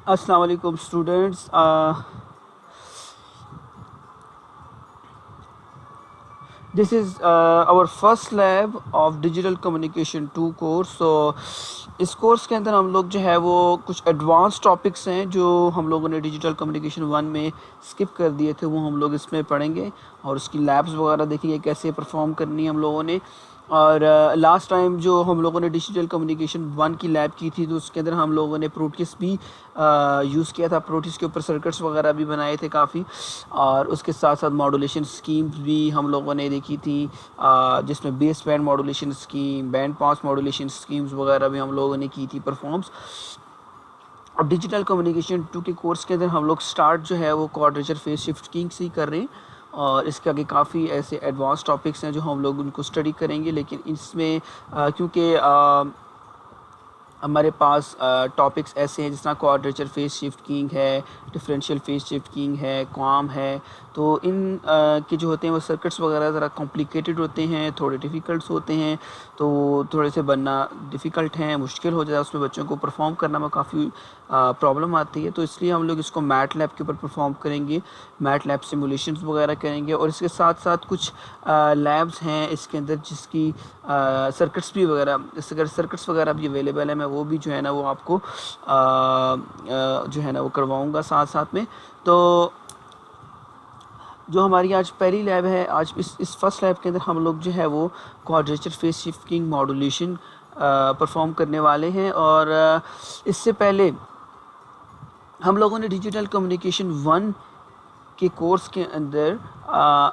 Assalamu alaikum students. This is our first lab of digital communication 2 course. So इस course के अंदर हम लोग जो है वो कुछ एडवांस टॉपिक्स हैं जो हम लोगों ने डिजिटल कम्युनिकेशन 1 में स्किप कर दिए थे, वो हम लोग इसमें पढ़ेंगे और उसकी लैब्स वगैरह देखेंगे कैसे परफॉर्म करनी है हम लोगों ने. और लास्ट टाइम जो हम लोगों ने डिजिटल कम्युनिकेशन 1 की लैब की थी तो उसके अंदर हम लोगों ने प्रोटीस भी यूज़ किया था. प्रोटीस के ऊपर सर्किट्स वगैरह भी बनाए थे काफ़ी, और उसके साथ साथ मॉड्यूलेशन स्कीम्स भी हम लोगों ने देखी थी, जिसमें base band modulation scheme, band pass modulation schemes वगैरह भी हम लोगों ने की थी परफॉर्म्स. और डिजिटल कम्युनिकेशन 2 के कोर्स के अंदर हम लोग स्टार्ट जो है वो क्वाड्रेचर फेज शिफ्ट कीइंग से ही कर रहे हैं, और इसके आगे काफ़ी ऐसे एडवांस टॉपिक्स हैं जो हम लोग उनको स्टडी करेंगे. लेकिन इसमें क्योंकि हमारे पास टॉपिक्स ऐसे हैं जिस तरह क्वाड्रेचर फेज शिफ्ट कीइंग है, डिफरेंशियल फेज शिफ्ट कीइंग है, क्वाम है, तो इन के जो होते हैं वो सर्किट्स वगैरह ज़रा कॉम्प्लिकेटेड होते हैं, थोड़े डिफ़िकल्ट्स होते हैं, तो थोड़े से बनना डिफ़िकल्ट हैं, मुश्किल हो जाता है, उसमें बच्चों को परफॉर्म करना में काफ़ी प्रॉब्लम आती है. तो इसलिए हम लोग इसको मैट लैब के ऊपर परफॉर्म करेंगे, मैट लैब सिमुलेशंस वगैरह करेंगे. और इसके साथ साथ कुछ लैब्स हैं इसके अंदर जिसकी सर्किट्स भी वगैरह सर्किट्स वगैरह भी अवेलेबल है. मैं वो भी जो है ना वो आपको जो है ना वो करवाऊँगा साथ साथ में. तो जो हमारी आज पहली लैब है, आज इस फर्स्ट लैब के अंदर हम लोग जो है वो quadrature phase shifting modulation perform करने वाले हैं. और इससे पहले हम लोगों ने डिजिटल कम्युनिकेशन 1 के कोर्स के अंदर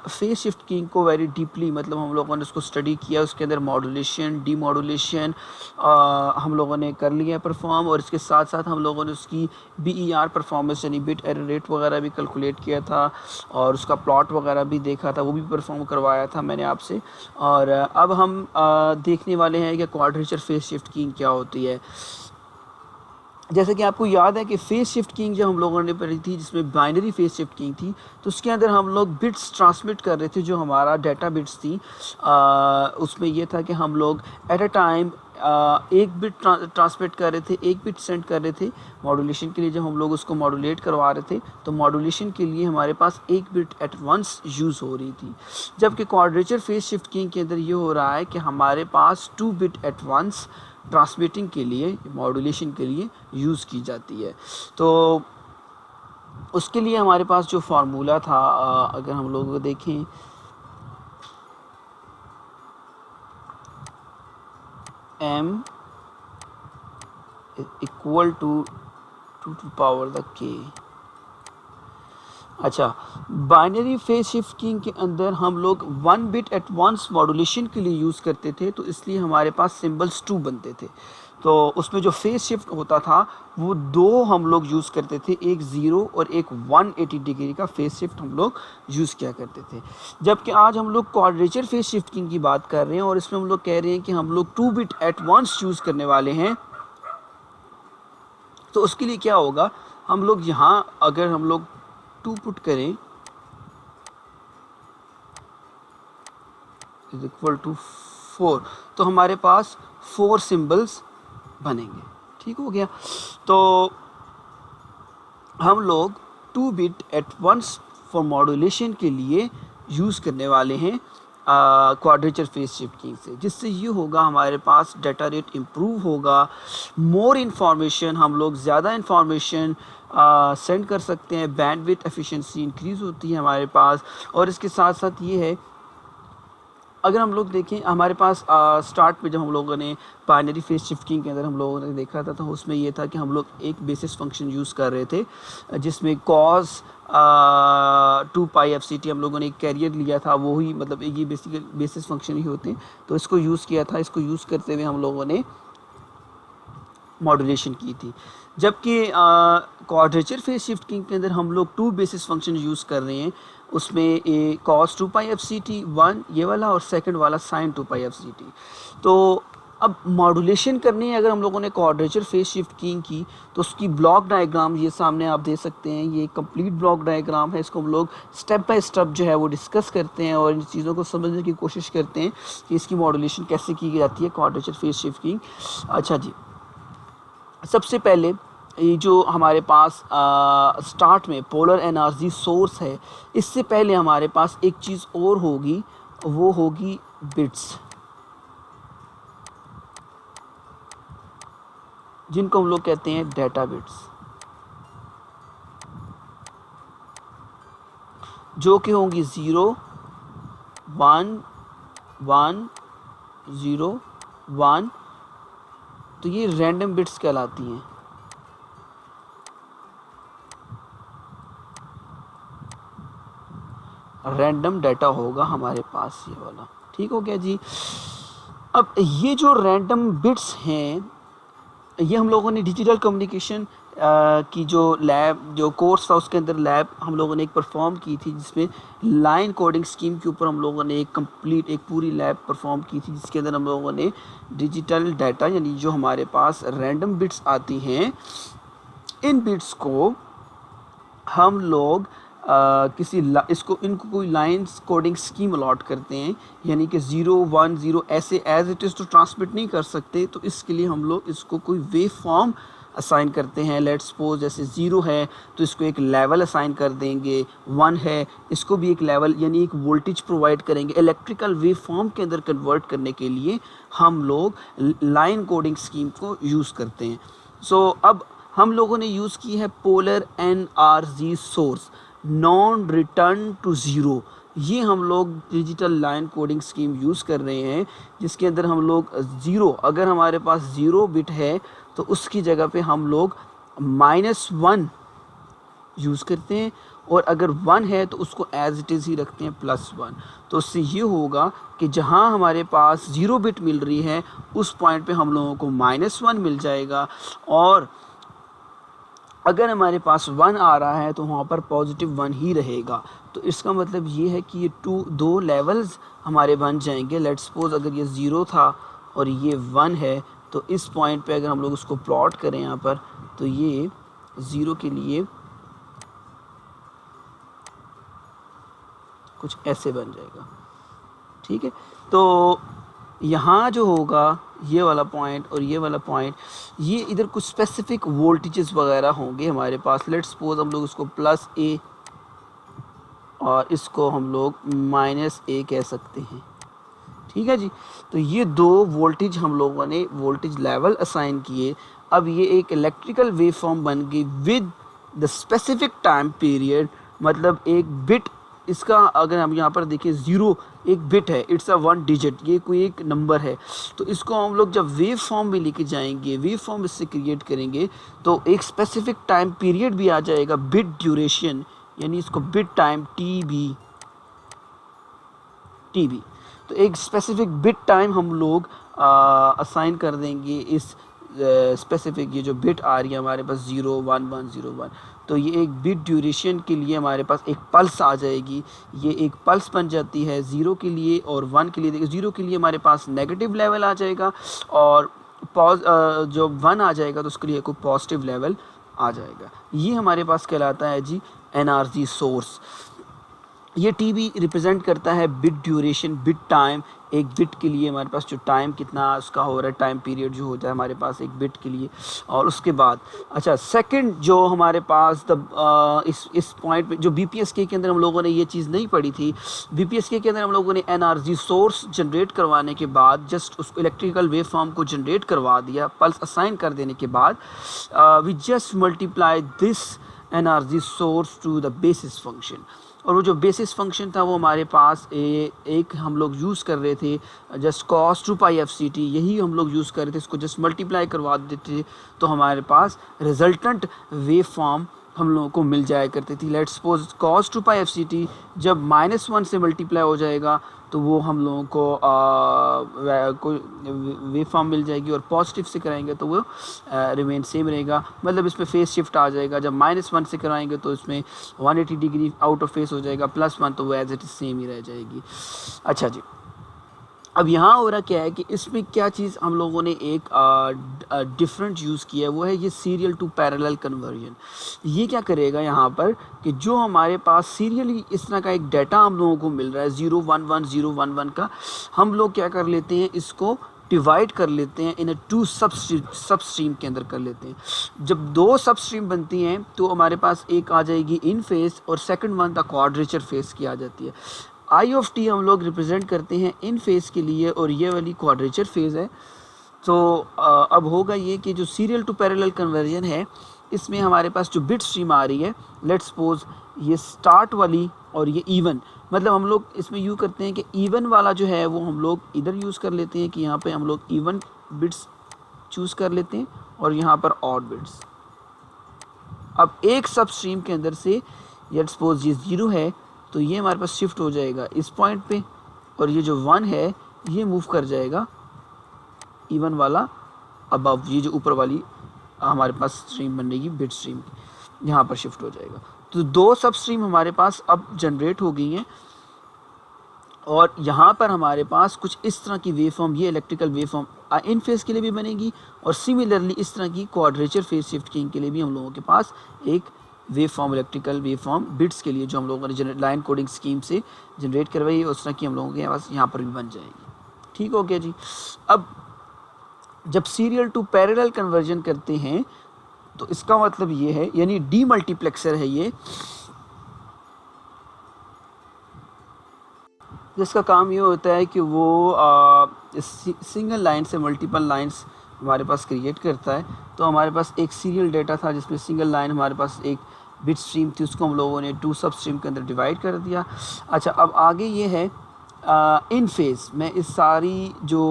फेज शिफ्ट कीइंग को वेरी डीपली, मतलब हम लोगों ने उसको स्टडी किया. उसके अंदर मॉड्यूलेशन, डीमॉड्यूलेशन हम लोगों ने कर लिया परफॉर्म, और इसके साथ साथ हम लोगों ने उसकी BER परफॉर्मेंस यानी बिट एरर रेट वगैरह भी कैलकुलेट किया था, और उसका प्लॉट वगैरह भी देखा था, वो भी परफॉर्म करवाया था मैंने आपसे. और अब हम देखने वाले हैं कि क्वाड्रेचर फेज शिफ्ट कीइंग क्या होती है. जैसे कि आपको याद है कि फेज शिफ्ट कीइंग जब हम लोगों ने पढ़ी थी जिसमें बाइनरी फेज शिफ्ट कीइंग थी, तो उसके अंदर हम लोग बिट्स ट्रांसमिट कर रहे थे, जो हमारा डाटा बिट्स थी. उसमें ये था कि हम लोग एट अ टाइम एक बिट ट्रांसमिट कर रहे थे, एक बिट सेंड कर रहे थे. मॉड्यूलेशन के लिए जब हम लोग उसको मॉड्यूलेट करवा रहे थे तो मॉड्यूलेशन के लिए हमारे पास एक बिट एट वंस यूज़ हो रही थी. जबकि क्वाड्रेचर फेज शिफ्ट कीइंग के अंदर ये हो रहा है कि हमारे पास 2 बिट एट वंस ट्रांसमिटिंग के लिए, मॉड्यूलेशन के लिए यूज़ की जाती है. तो उसके लिए हमारे पास जो फार्मूला था, अगर हम लोग देखें, m equal to 2 to power the k. अच्छा, बाइनरी फेज शिफ्ट कीइंग के अंदर हम लोग 1 बिट एट वंस मॉड्यूलेशन के लिए यूज़ करते थे, तो इसलिए हमारे पास सिंबल्स 2 बनते थे. तो उसमें जो फेज शिफ्ट होता था वो 2 हम लोग यूज़ करते थे, एक 0 और एक 180 डिग्री का फेज शिफ्ट हम लोग यूज़ किया करते थे. जबकि आज हम लोग क्वाड्रेचर फेज शिफ्टिंग की बात कर रहे हैं, और इसमें हम लोग कह रहे हैं कि हम लोग 2 बिट एट वंस यूज़ करने वाले हैं. तो उसके लिए क्या होगा, हम लोग यहाँ अगर हम लोग 2 पुट करें इज इक्वल टू 4, तो हमारे पास 4 सिंबल्स बनेंगे. ठीक हो गया. तो हम लोग 2 bit at once for modulation के लिए यूज़ करने वाले हैं क्वाड्रेचर फेज शिफ्ट कीइंग से, जिससे ये होगा हमारे पास डाटा रेट इम्प्रूव होगा, मोर इन्फॉर्मेशन, हम लोग ज़्यादा इन्फॉर्मेशन सेंड कर सकते हैं, बैंडविड्थ एफिशिएंसी इंक्रीज़ होती है हमारे पास. और इसके साथ साथ ये है, अगर हम लोग देखें हमारे पास स्टार्ट में जब हम लोगों ने बाइनरी फेज शिफ्टिंग के अंदर हम लोगों ने देखा था, तो उसमें ये था कि हम लोग एक बेसिस फंक्शन यूज़ कर रहे थे जिसमें cos 2 पाई FCT हम लोगों ने एक कैरियर लिया था, वो ही मतलब ये बेसिस फंक्शन ही होते हैं, तो इसको यूज़ किया था. इसको यूज़ करते हुए हम लोगों ने मॉड्यूलेशन की थी. जबकि क्वाड्रेचर फेज शिफ्ट कीइंग के अंदर हम लोग 2 बेसिस फंक्शन यूज़ कर रहे हैं. उसमें ए cos 2 पाई FCT 1 ये वाला, और सेकंड वाला sin 2 पाई FCT. तो अब मॉड्यूलेशन करनी है अगर हम लोगों ने क्वाड्रेचर फेज शिफ्ट कीइंग की, तो उसकी ब्लॉक डायग्राम ये सामने आप दे सकते हैं. ये कंप्लीट ब्लॉक डायग्राम है, इसको हम लोग स्टेप बाय स्टेप जो है वो डिस्कस करते हैं और इन चीज़ों को समझने की कोशिश करते हैं कि इसकी मॉड्यूलेशन कैसे की जाती है क्वाड्रेचर फेज शिफ्ट कीइंग. अच्छा जी, सबसे पहले ये जो हमारे पास स्टार्ट में पोलर एनर्जी सोर्स है, इससे पहले हमारे पास एक चीज़ और होगी, वो होगी बिट्स, जिनको हम लोग कहते हैं डेटा बिट्स, जो कि होंगी 0 1 1 0 1। तो ये रैंडम बिट्स कहलाती हैं। रैंडम डाटा होगा हमारे पास ये वाला, ठीक हो गया जी। अब ये जो रैंडम बिट्स हैं, ये हम लोगों ने डिजिटल कम्युनिकेशन की जो लैब, जो कोर्स था उसके अंदर लैब हम लोगों ने एक परफॉर्म की थी, जिसमें लाइन कोडिंग स्कीम के ऊपर हम लोगों ने एक पूरी लैब परफॉर्म की थी, जिसके अंदर हम लोगों ने डिजिटल डाटा यानी जो हमारे पास रैंडम बिट्स आती हैं, इन बिट्स को हम लोग इनको कोई लाइन्स कोडिंग स्कीम अलॉट करते हैं, यानी कि 0 1 0 ऐसे एज इट इज़ तो ट्रांसमिट नहीं कर सकते। तो इसके लिए हम लोग इसको कोई वेव फॉर्म असाइन करते हैं। लेट्स सपोज जैसे 0 है तो इसको एक लेवल असाइन कर देंगे, 1 है इसको भी एक लेवल यानी एक वोल्टेज प्रोवाइड करेंगे। इलेक्ट्रिकल वेव फॉर्म के अंदर कन्वर्ट करने के लिए हम लोग लाइन कोडिंग स्कीम को यूज़ करते हैं। सो अब हम लोगों ने यूज़ की है polar NRZ source, non return to zero. ये हम लोग digital line coding scheme use कर रहे हैं, जिसके अंदर हम लोग ज़ीरो, अगर हमारे पास 0 बिट है तो उसकी जगह पे हम लोग -1 यूज़ करते हैं, और अगर 1 है तो उसको एज इट इज़ ही रखते हैं +1। तो उससे ये होगा कि जहाँ हमारे पास 0 बिट मिल रही है उस पॉइंट पे हम लोगों को -1 मिल जाएगा, और अगर हमारे पास 1 आ रहा है तो वहाँ पर +1 ही रहेगा। तो इसका मतलब ये है कि ये दो लेवल्स हमारे बन जाएंगे। लेट्स सपोज अगर ये 0 था और ये 1 है, तो इस पॉइंट पे अगर हम लोग उसको प्लॉट करें यहाँ पर, तो ये 0 के लिए कुछ ऐसे बन जाएगा, ठीक है। तो यहाँ जो होगा ये वाला पॉइंट और ये वाला पॉइंट, ये इधर कुछ स्पेसिफिक वोल्टेजेस वगैरह होंगे हमारे पास। लेट्स सपोज हम लोग इसको +A और इसको हम लोग -A कह सकते हैं, ठीक है जी। तो ये दो वोल्टेज हम लोगों ने वोल्टेज लेवल असाइन किए। अब ये एक इलेक्ट्रिकल वेव फॉर्म बन गई with the specific time period, मतलब एक बिट इसका, अगर हम यहाँ पर देखें 0 एक बिट है, इट्स अ 1 डिजिट, ये कोई एक नंबर है। तो इसको हम लोग जब वेव फॉर्म में लेके जाएंगे, वेव फॉर्म इससे क्रिएट करेंगे, तो एक स्पेसिफिक टाइम पीरियड भी आ जाएगा, बिट ड्यूरेशन, यानी इसको बिट टाइम TB। तो एक स्पेसिफिक बिट टाइम हम लोग असाइन कर देंगे इस स्पेसिफिक, ये जो बिट आ रही है हमारे पास 0 1 1 0 1, तो ये एक बिट ड्यूरेशन के लिए हमारे पास एक पल्स आ जाएगी। ये एक पल्स बन जाती है 0 के लिए और 1 के लिए। देखिए 0 के लिए हमारे पास नेगेटिव लेवल आ जाएगा, और जो 1 आ जाएगा तो उसके लिए कोई पॉजिटिव लेवल आ जाएगा। ये हमारे पास कहलाता है जी NRZ सोर्स। ये TB रिप्रेजेंट करता है बिट ड्यूरेशन, बिट टाइम। एक बिट के लिए हमारे पास जो टाइम कितना उसका हो रहा है, टाइम पीरियड जो होता है हमारे पास एक बिट के लिए। और उसके बाद अच्छा सेकंड जो हमारे पास इस पॉइंट पे जो BPSK के अंदर हम लोगों ने ये चीज़ नहीं पढ़ी थी। BPSK के अंदर हम लोगों ने NRZ सोर्स जनरेट करवाने के बाद जस्ट उसको इलेक्ट्रिकल वेव फॉर्म को जनरेट करवा दिया, पल्स असाइन कर देने के बाद we just multiply this NRZ source to the basis function. और वो जो बेसिस फंक्शन था वो हमारे पास एक हम लोग यूज़ कर रहे थे जस्ट cos 2πfct, यही हम लोग यूज़ कर रहे थे। इसको जस्ट मल्टीप्लाई करवा देते तो हमारे पास रिजल्टेंट वेव फॉर्म हम लोगों को मिल जाया करती थी। लेट्स सपोज cos 2πfct जब -1 से मल्टीप्लाई हो जाएगा तो वो हम लोगों को वेव फॉर्म मिल जाएगी, और पॉजिटिव से कराएंगे तो वो रिमेन सेम रहेगा, मतलब इसमें फेस शिफ्ट आ जाएगा। जब -1 से कराएंगे तो इसमें 180 डिग्री आउट ऑफ फेस हो जाएगा, +1 तो वो एज इट इज सेम ही रह जाएगी। अच्छा जी, अब यहाँ हो रहा क्या है कि इसमें क्या चीज़ हम लोगों ने एक डिफरेंट यूज़ किया है, वो है ये सीरियल टू पैरेलल कन्वर्जन। ये क्या करेगा यहाँ पर कि जो हमारे पास सीरियली इस तरह का एक डाटा हम लोगों को मिल रहा है 0 1 1 0 1 1 का, हम लोग क्या कर लेते हैं, इसको डिवाइड कर लेते हैं इन टू सब स्ट्रीम के अंदर कर लेते हैं। जब दो सब स्ट्रीम बनती हैं तो हमारे पास एक आ जाएगी इन फेस और second one the quadrature face की आ जाती है। आई ऑफ टी हम लोग रिप्रेजेंट करते हैं इन फेस के लिए और ये वाली क्वाड्रेचर फेस है। तो अब होगा ये कि जो सीरियल टू पैरेलल कन्वर्जन है इसमें हमारे पास जो बिट स्ट्रीम आ रही है, लेट्स सपोज ये स्टार्ट वाली और ये इवन, मतलब हम लोग इसमें यूँ करते हैं कि इवन वाला जो है वो हम लोग इधर यूज़ कर लेते हैं कि यहाँ पे हम लोग इवन बिट्स चूज़ कर लेते हैं और यहाँ पर ऑड बिट्स। अब एक सब स्ट्रीम के अंदर से लेट्स सपोज ये 0 है तो ये हमारे पास शिफ्ट हो जाएगा इस पॉइंट पे और ये जो 1 है ये मूव कर जाएगा इवन वाला अबव, ये जो ऊपर वाली हमारे पास स्ट्रीम बनेगी बिट स्ट्रीम यहाँ पर शिफ्ट हो जाएगा। तो दो सब स्ट्रीम हमारे पास अब जनरेट हो गई हैं और यहाँ पर हमारे पास कुछ इस तरह की वेव फॉर्म, ये electrical wave form in face के लिए भी बनेगी और सिमिलरली इस तरह की क्वाड्रेचर फेज शिफ्ट कीइंग के लिए भी हम लोगों के पास एक wave form, electrical wave form bits के लिए जो हम लोगों ने लाइन कोडिंग स्कीम से जनरेट करवाई है उस तरह की हम लोगों के पास यहाँ पर भी बन जाएगी। ठीक हो गया जी। अब जब सीरियल टू पैरेलल कन्वर्जन करते हैं तो इसका मतलब ये है, यानी डी मल्टीप्लेक्सर है ये, जिसका काम ये होता है कि वो सिंगल लाइन से मल्टीपल लाइंस हमारे पास क्रिएट करता है। तो हमारे पास एक सीरियल डेटा था जिसमें सिंगल लाइन हमारे पास एक बिट स्ट्रीम थी, उसको हम लोगों ने टू सब स्ट्रीम के अंदर डिवाइड कर दिया। अच्छा, अब आगे ये है इन फेज में इस सारी जो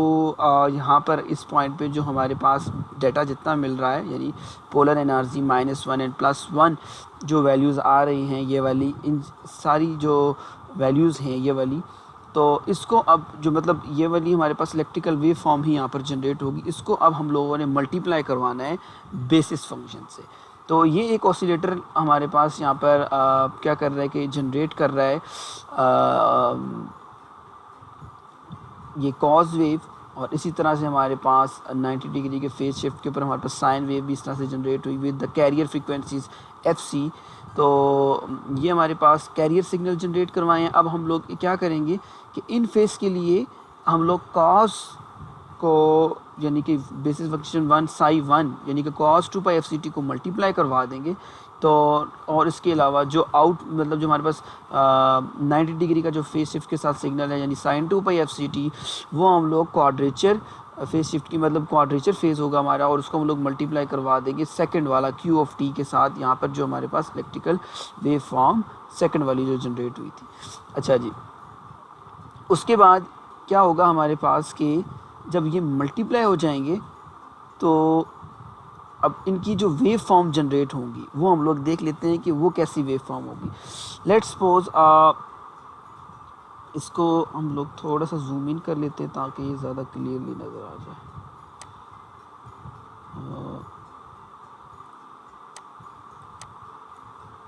यहाँ पर इस पॉइंट पे जो हमारे पास डेटा जितना मिल रहा है, यानी पोलर एनर्जी -1 एंड +1 जो वैल्यूज़ आ रही हैं, ये वाली इन सारी जो वैल्यूज़ हैं ये वाली, तो इसको अब जो मतलब ये वाली हमारे पास इलेक्ट्रिकल वेव फॉर्म ही यहाँ पर जनरेट होगी। इसको अब हम लोगों ने मल्टीप्लाई करवाना है बेसिस फंक्शन से। तो ये एक ऑसिलेटर हमारे पास यहाँ पर क्या कर रहा है कि जनरेट कर रहा है ये कॉज वेव, और इसी तरह से हमारे पास 90 डिग्री के फेज शिफ्ट के ऊपर हमारे पास साइन वेव भी इस तरह से जनरेट हुई with the carrier frequencies FC। तो ये हमारे पास कैरियर सिग्नल जनरेट करवाए हैं। अब हम लोग क्या करेंगे कि इन फेस के लिए हम लोग कॉज को यानी कि बेसिस फंक्शन 1 साई 1 यानी कि cos 2 FCT को मल्टीप्लाई करवा देंगे। तो और इसके अलावा जो आउट मतलब जो हमारे पास 90 डिग्री का जो फेस शिफ्ट के साथ सिग्नल है यानी sin 2 FCT, वो हम लोग क्वाड्रेचर फेस शिफ्ट की मतलब क्वाड्रेचर फेज होगा हमारा और उसको हम लोग मल्टीप्लाई करवा देंगे सेकंड वाला Q ऑफ T के साथ, यहाँ पर जो हमारे पास इलेक्ट्रिकल वेव फॉर्म सेकंड वाली जो जनरेट हुई थी। अच्छा जी, उसके बाद क्या होगा हमारे पास कि जब ये मल्टीप्लाई हो जाएंगे तो अब इनकी जो वेव फॉर्म जनरेट होंगी वो हम लोग देख लेते हैं कि वो कैसी वेव फॉर्म होगी। लेट्स सपोज इसको हम लोग थोड़ा सा जूम इन कर लेते हैं ताकि ये ज़्यादा क्लियरली नज़र आ जाए।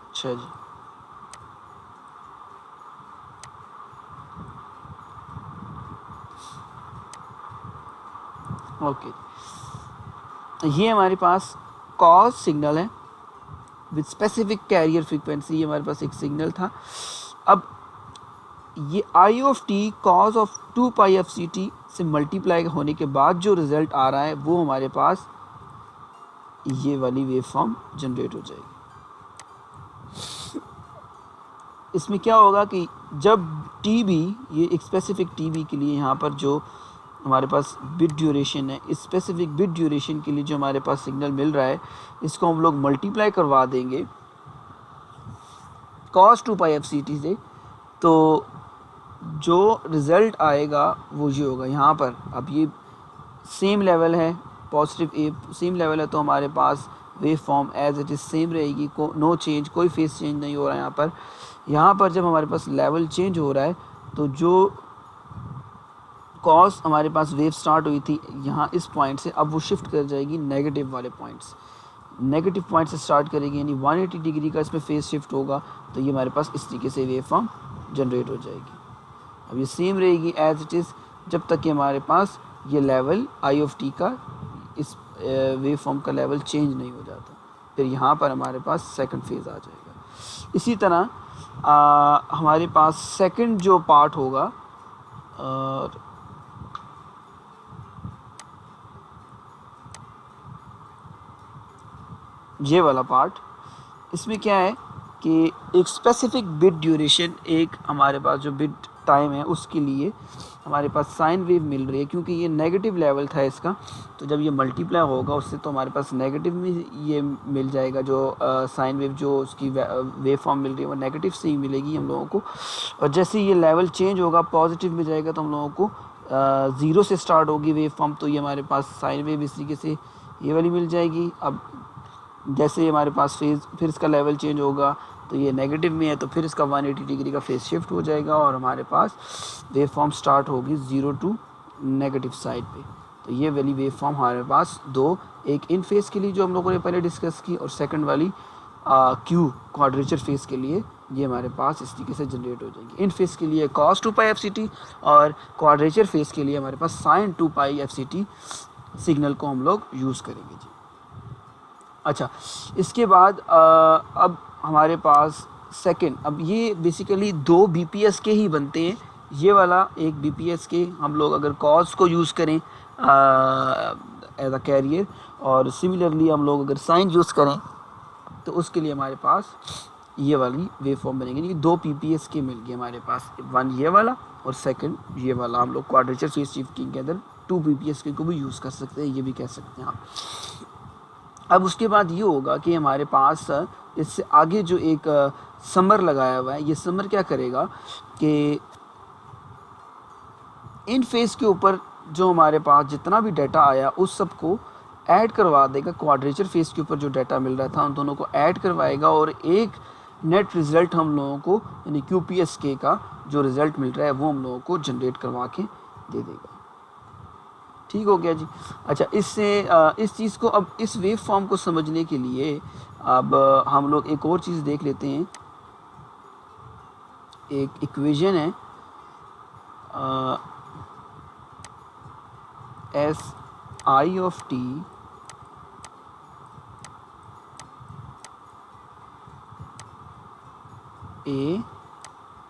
अच्छा जी, ओके, ये हमारे पास कॉज सिग्नल है विद स्पेसिफिक कैरियर फ्रीक्वेंसी, ये हमारे पास एक सिग्नल था। अब ये i of t cos of 2 FCT से मल्टीप्लाई होने के बाद जो रिज़ल्ट आ रहा है वो हमारे पास ये वाली वेव फॉर्म जनरेट हो जाएगी। इसमें क्या होगा कि जब टी बी, ये एक स्पेसिफिक टी बी के लिए यहाँ पर जो हमारे पास बिट ड्यूरेशन है, इस स्पेसिफिक बिट ड्यूरेशन के लिए जो हमारे पास सिग्नल मिल रहा है इसको हम लोग मल्टीप्लाई करवा देंगे cos 2 FCT से। तो जो रिज़ल्ट आएगा वो ये होगा यहाँ पर। अब ये सेम लेवल है, पॉजिटिव ए सेम लेवल है, तो हमारे पास wave form as it is same रहेगी, नो चेंज, कोई फेस चेंज नहीं हो रहा है यहाँ पर जब हमारे पास लेवल चेंज हो रहा है तो जो कॉस हमारे पास वेव स्टार्ट हुई थी यहाँ इस पॉइंट से, अब वो शिफ्ट कर जाएगी नेगेटिव वाले पॉइंट्स, नेगेटिव पॉइंट से स्टार्ट करेगी, यानी 180 डिग्री का इसमें फेस शिफ्ट होगा। तो ये हमारे पास इस तरीके से वेव फॉर्म जनरेट हो जाएगी। अब ये सेम रहेगी एज इट इज़ जब तक कि हमारे पास ये लेवल आई ऑफ टी का इस वेव फॉर्म का लेवल चेंज नहीं हो जाता, फिर यहाँ पर हमारे पास सेकंड फेज़ आ जाएगा। इसी तरह हमारे पास सेकंड जो पार्ट होगा, और ये वाला पार्ट, इसमें क्या है कि एक स्पेसिफिक बिट ड्यूरेशन, एक हमारे पास जो बिट टाइम है उसके लिए हमारे पास साइन वेव मिल रही है, क्योंकि ये नेगेटिव लेवल था इसका, तो जब ये मल्टीप्लाई होगा उससे तो हमारे पास नेगेटिव में ये मिल जाएगा, जो साइन वेव जो उसकी वेव फॉर्म मिल रही है वो नेगेटिव से ही मिलेगी हम लोगों को। और जैसे ये लेवल चेंज होगा पॉजिटिव में जाएगा तो हम लोगों को ज़ीरो से स्टार्ट होगी वेव फॉर्म, तो ये हमारे पास साइन वेव इस तरीके से ये वाली मिल जाएगी। अब जैसे हमारे पास फेज़, फिर इसका लेवल चेंज होगा तो ये नेगेटिव में है, तो फिर इसका 180 डिग्री का फेज़ शिफ्ट हो जाएगा और हमारे पास वेव फॉर्म स्टार्ट होगी ज़ीरो टू नेगेटिव साइड पे। तो ये वाली वेव फॉर्म हमारे पास दो, एक इन फेज़ के लिए जो हम लोगों ने पहले डिस्कस की, और सेकंड वाली क्यू क्वाड्रेचर फेज़ के लिए ये हमारे पास इस तरीके से जनरेट हो जाएंगी। इन फेज़ के लिए cos 2 पाई FCT और क्वाड्रेचर फेज़ के लिए हमारे पास sin 2 पाई FCT सिग्नल को हम लोग यूज़ करेंगे जी। अच्छा, इसके बाद अब हमारे पास सेकंड, अब ये बेसिकली दो BPS के ही बनते हैं। ये वाला एक BPS के हम लोग अगर कॉस को यूज़ करें एज अ कैरियर, और सिमिलरली हम लोग अगर साइन यूज़ करें तो उसके लिए हमारे पास ये वाली वेव फॉर्म बनेगी। ये दो PPS के मिल गए हमारे पास, वन ये वाला और सेकंड ये वाला। हम लोग क्वाड्रेचर फेज शिफ्टिंग के अंदर 2 PPS के को भी यूज़ कर सकते हैं, ये भी कह सकते हैं आप। अब उसके बाद ये होगा कि हमारे पास इससे आगे जो एक समर लगाया हुआ है, ये समर क्या करेगा कि इन फेज़ के ऊपर जो हमारे पास जितना भी डाटा आया उस सब को ऐड करवा देगा। क्वाड्रेचर फेज़ के ऊपर जो डाटा मिल रहा था उन दोनों को ऐड करवाएगा और एक नेट रिज़ल्ट हम लोगों को, यानी QPSK का जो रिज़ल्ट मिल रहा है वो हम लोगों को जनरेट करवा के दे देगा। ठीक हो गया जी। अच्छा, इससे इस चीज़ को, अब इस वेव फॉर्म को समझने के लिए अब हम लोग एक और चीज़ देख लेते हैं। एक इक्वेशन है SI of t a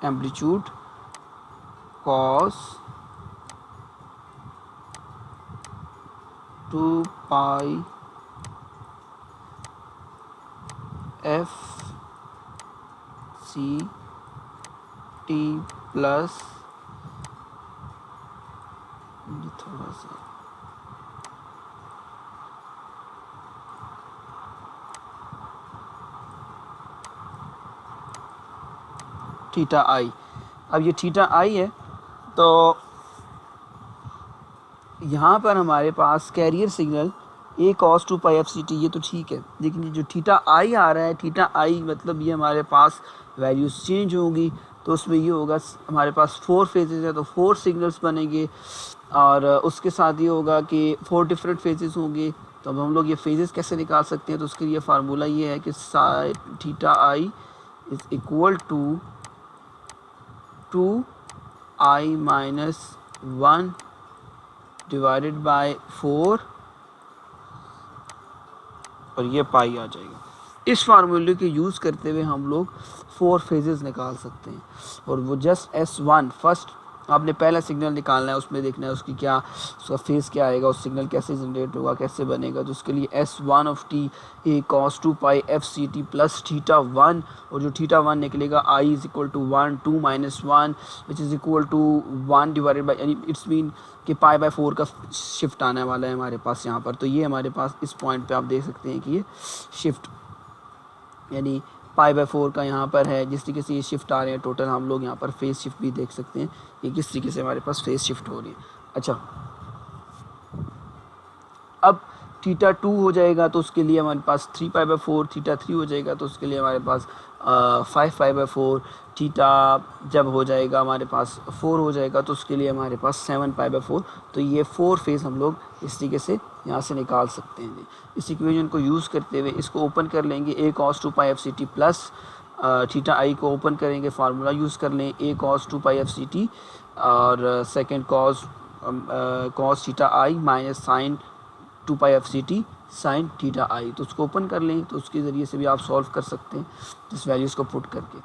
amplitude cos 2 pi FCT plus थोड़ा सा थीटा आई। अब ये थीटा आई है तो यहाँ पर हमारे पास carrier signal a cos 2 pi FCT, ये तो ठीक है, लेकिन ये जो थीटा आई आ रहा है, थीटा आई मतलब ये हमारे पास वैल्यूज़ चेंज होगी, तो उसमें ये होगा हमारे पास 4 फेजेस है तो 4 सिग्नल्स बनेंगे, और उसके साथ ये होगा कि 4 डिफरेंट फेजेस होंगे। तो अब हम लोग ये फेजेस कैसे निकाल सकते हैं, तो उसके लिए फार्मूला ये है कि theta i is equal to 2i minus 1 divided by 4 और ये पाई आ जाएगा। इस फार्मूले के यूज़ करते हुए हम लोग 4 फेजेस निकाल सकते हैं, और वो जस्ट S1 फर्स्ट आपने पहला सिग्नल निकालना है, उसमें देखना है उसकी क्या, उसका फेज़ क्या आएगा, उस सिग्नल कैसे जनरेट होगा, कैसे बनेगा। तो उसके लिए S1 of t a cos 2 pi FCT plus theta 1, और जो थीटा 1 निकलेगा I is equal to 1 2 minus 1 which is equal to 1 divided by, यानी इट्स मीन कि पाई बाय 4 का शिफ्ट आने वाला है हमारे पास यहाँ पर। तो ये हमारे पास इस पॉइंट पे आप देख सकते हैं कि ये शिफ्ट यानी पाई बाय 4 का यहाँ पर है। जिस तरीके से ये शिफ्ट आ रहे हैं टोटल, हम लोग यहाँ पर फेज़ शिफ्ट भी देख सकते हैं कि किस तरीके से हमारे पास फेज़ शिफ्ट हो रही है। अच्छा, अब थीटा 2 हो जाएगा तो उसके लिए हमारे पास 3 पाई बाय 4, थीटा 3 हो जाएगा तो उसके लिए हमारे पास 5 पाई बाय 4, थीटा जब हो जाएगा हमारे पास 4 हो जाएगा तो उसके लिए हमारे पास 7 पाई बाय 4। तो ये 4 फेज़ हम लोग इस तरीके से यहाँ से निकाल सकते हैं। इस इक्वेशन को यूज़ करते हुए इसको ओपन कर लेंगे, a cos 2 pi FCT plus theta i को ओपन करेंगे, फार्मूला यूज़ कर लें a cos 2 पाई FCT और second cos theta i minus sign 2 pi FCT sign theta आई, तो उसको ओपन कर लें, तो उसके ज़रिए से भी आप सॉल्व कर सकते हैं इस वैल्यूज़ को पुट करके।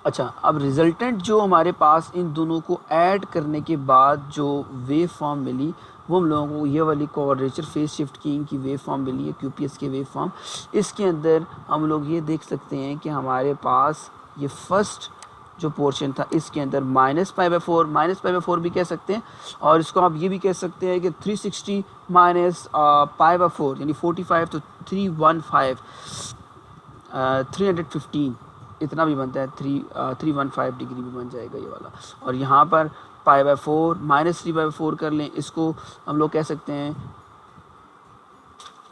अच्छा, अब रिज़ल्टेंट जो हमारे पास इन दोनों को ऐड करने के बाद जो वेव फॉर्म मिली वो हम लोगों को ये वाली क्वाड्रेचर फेज शिफ्ट कीइंग की वेव फॉर्म मिली है, QPS की वेव फॉर्म। इसके अंदर हम लोग ये देख सकते हैं कि हमारे पास ये फर्स्ट जो पोर्शन था इसके अंदर -π/4 भी कह सकते हैं, और इसको आप ये भी कह सकते हैं कि 360 माइनस π/4 यानी 45, तो 315 315 इतना भी बनता है, 315 डिग्री भी बन जाएगा ये वाला। और यहाँ पर π/4 -3/4 कर लें, इसको हम लोग कह सकते हैं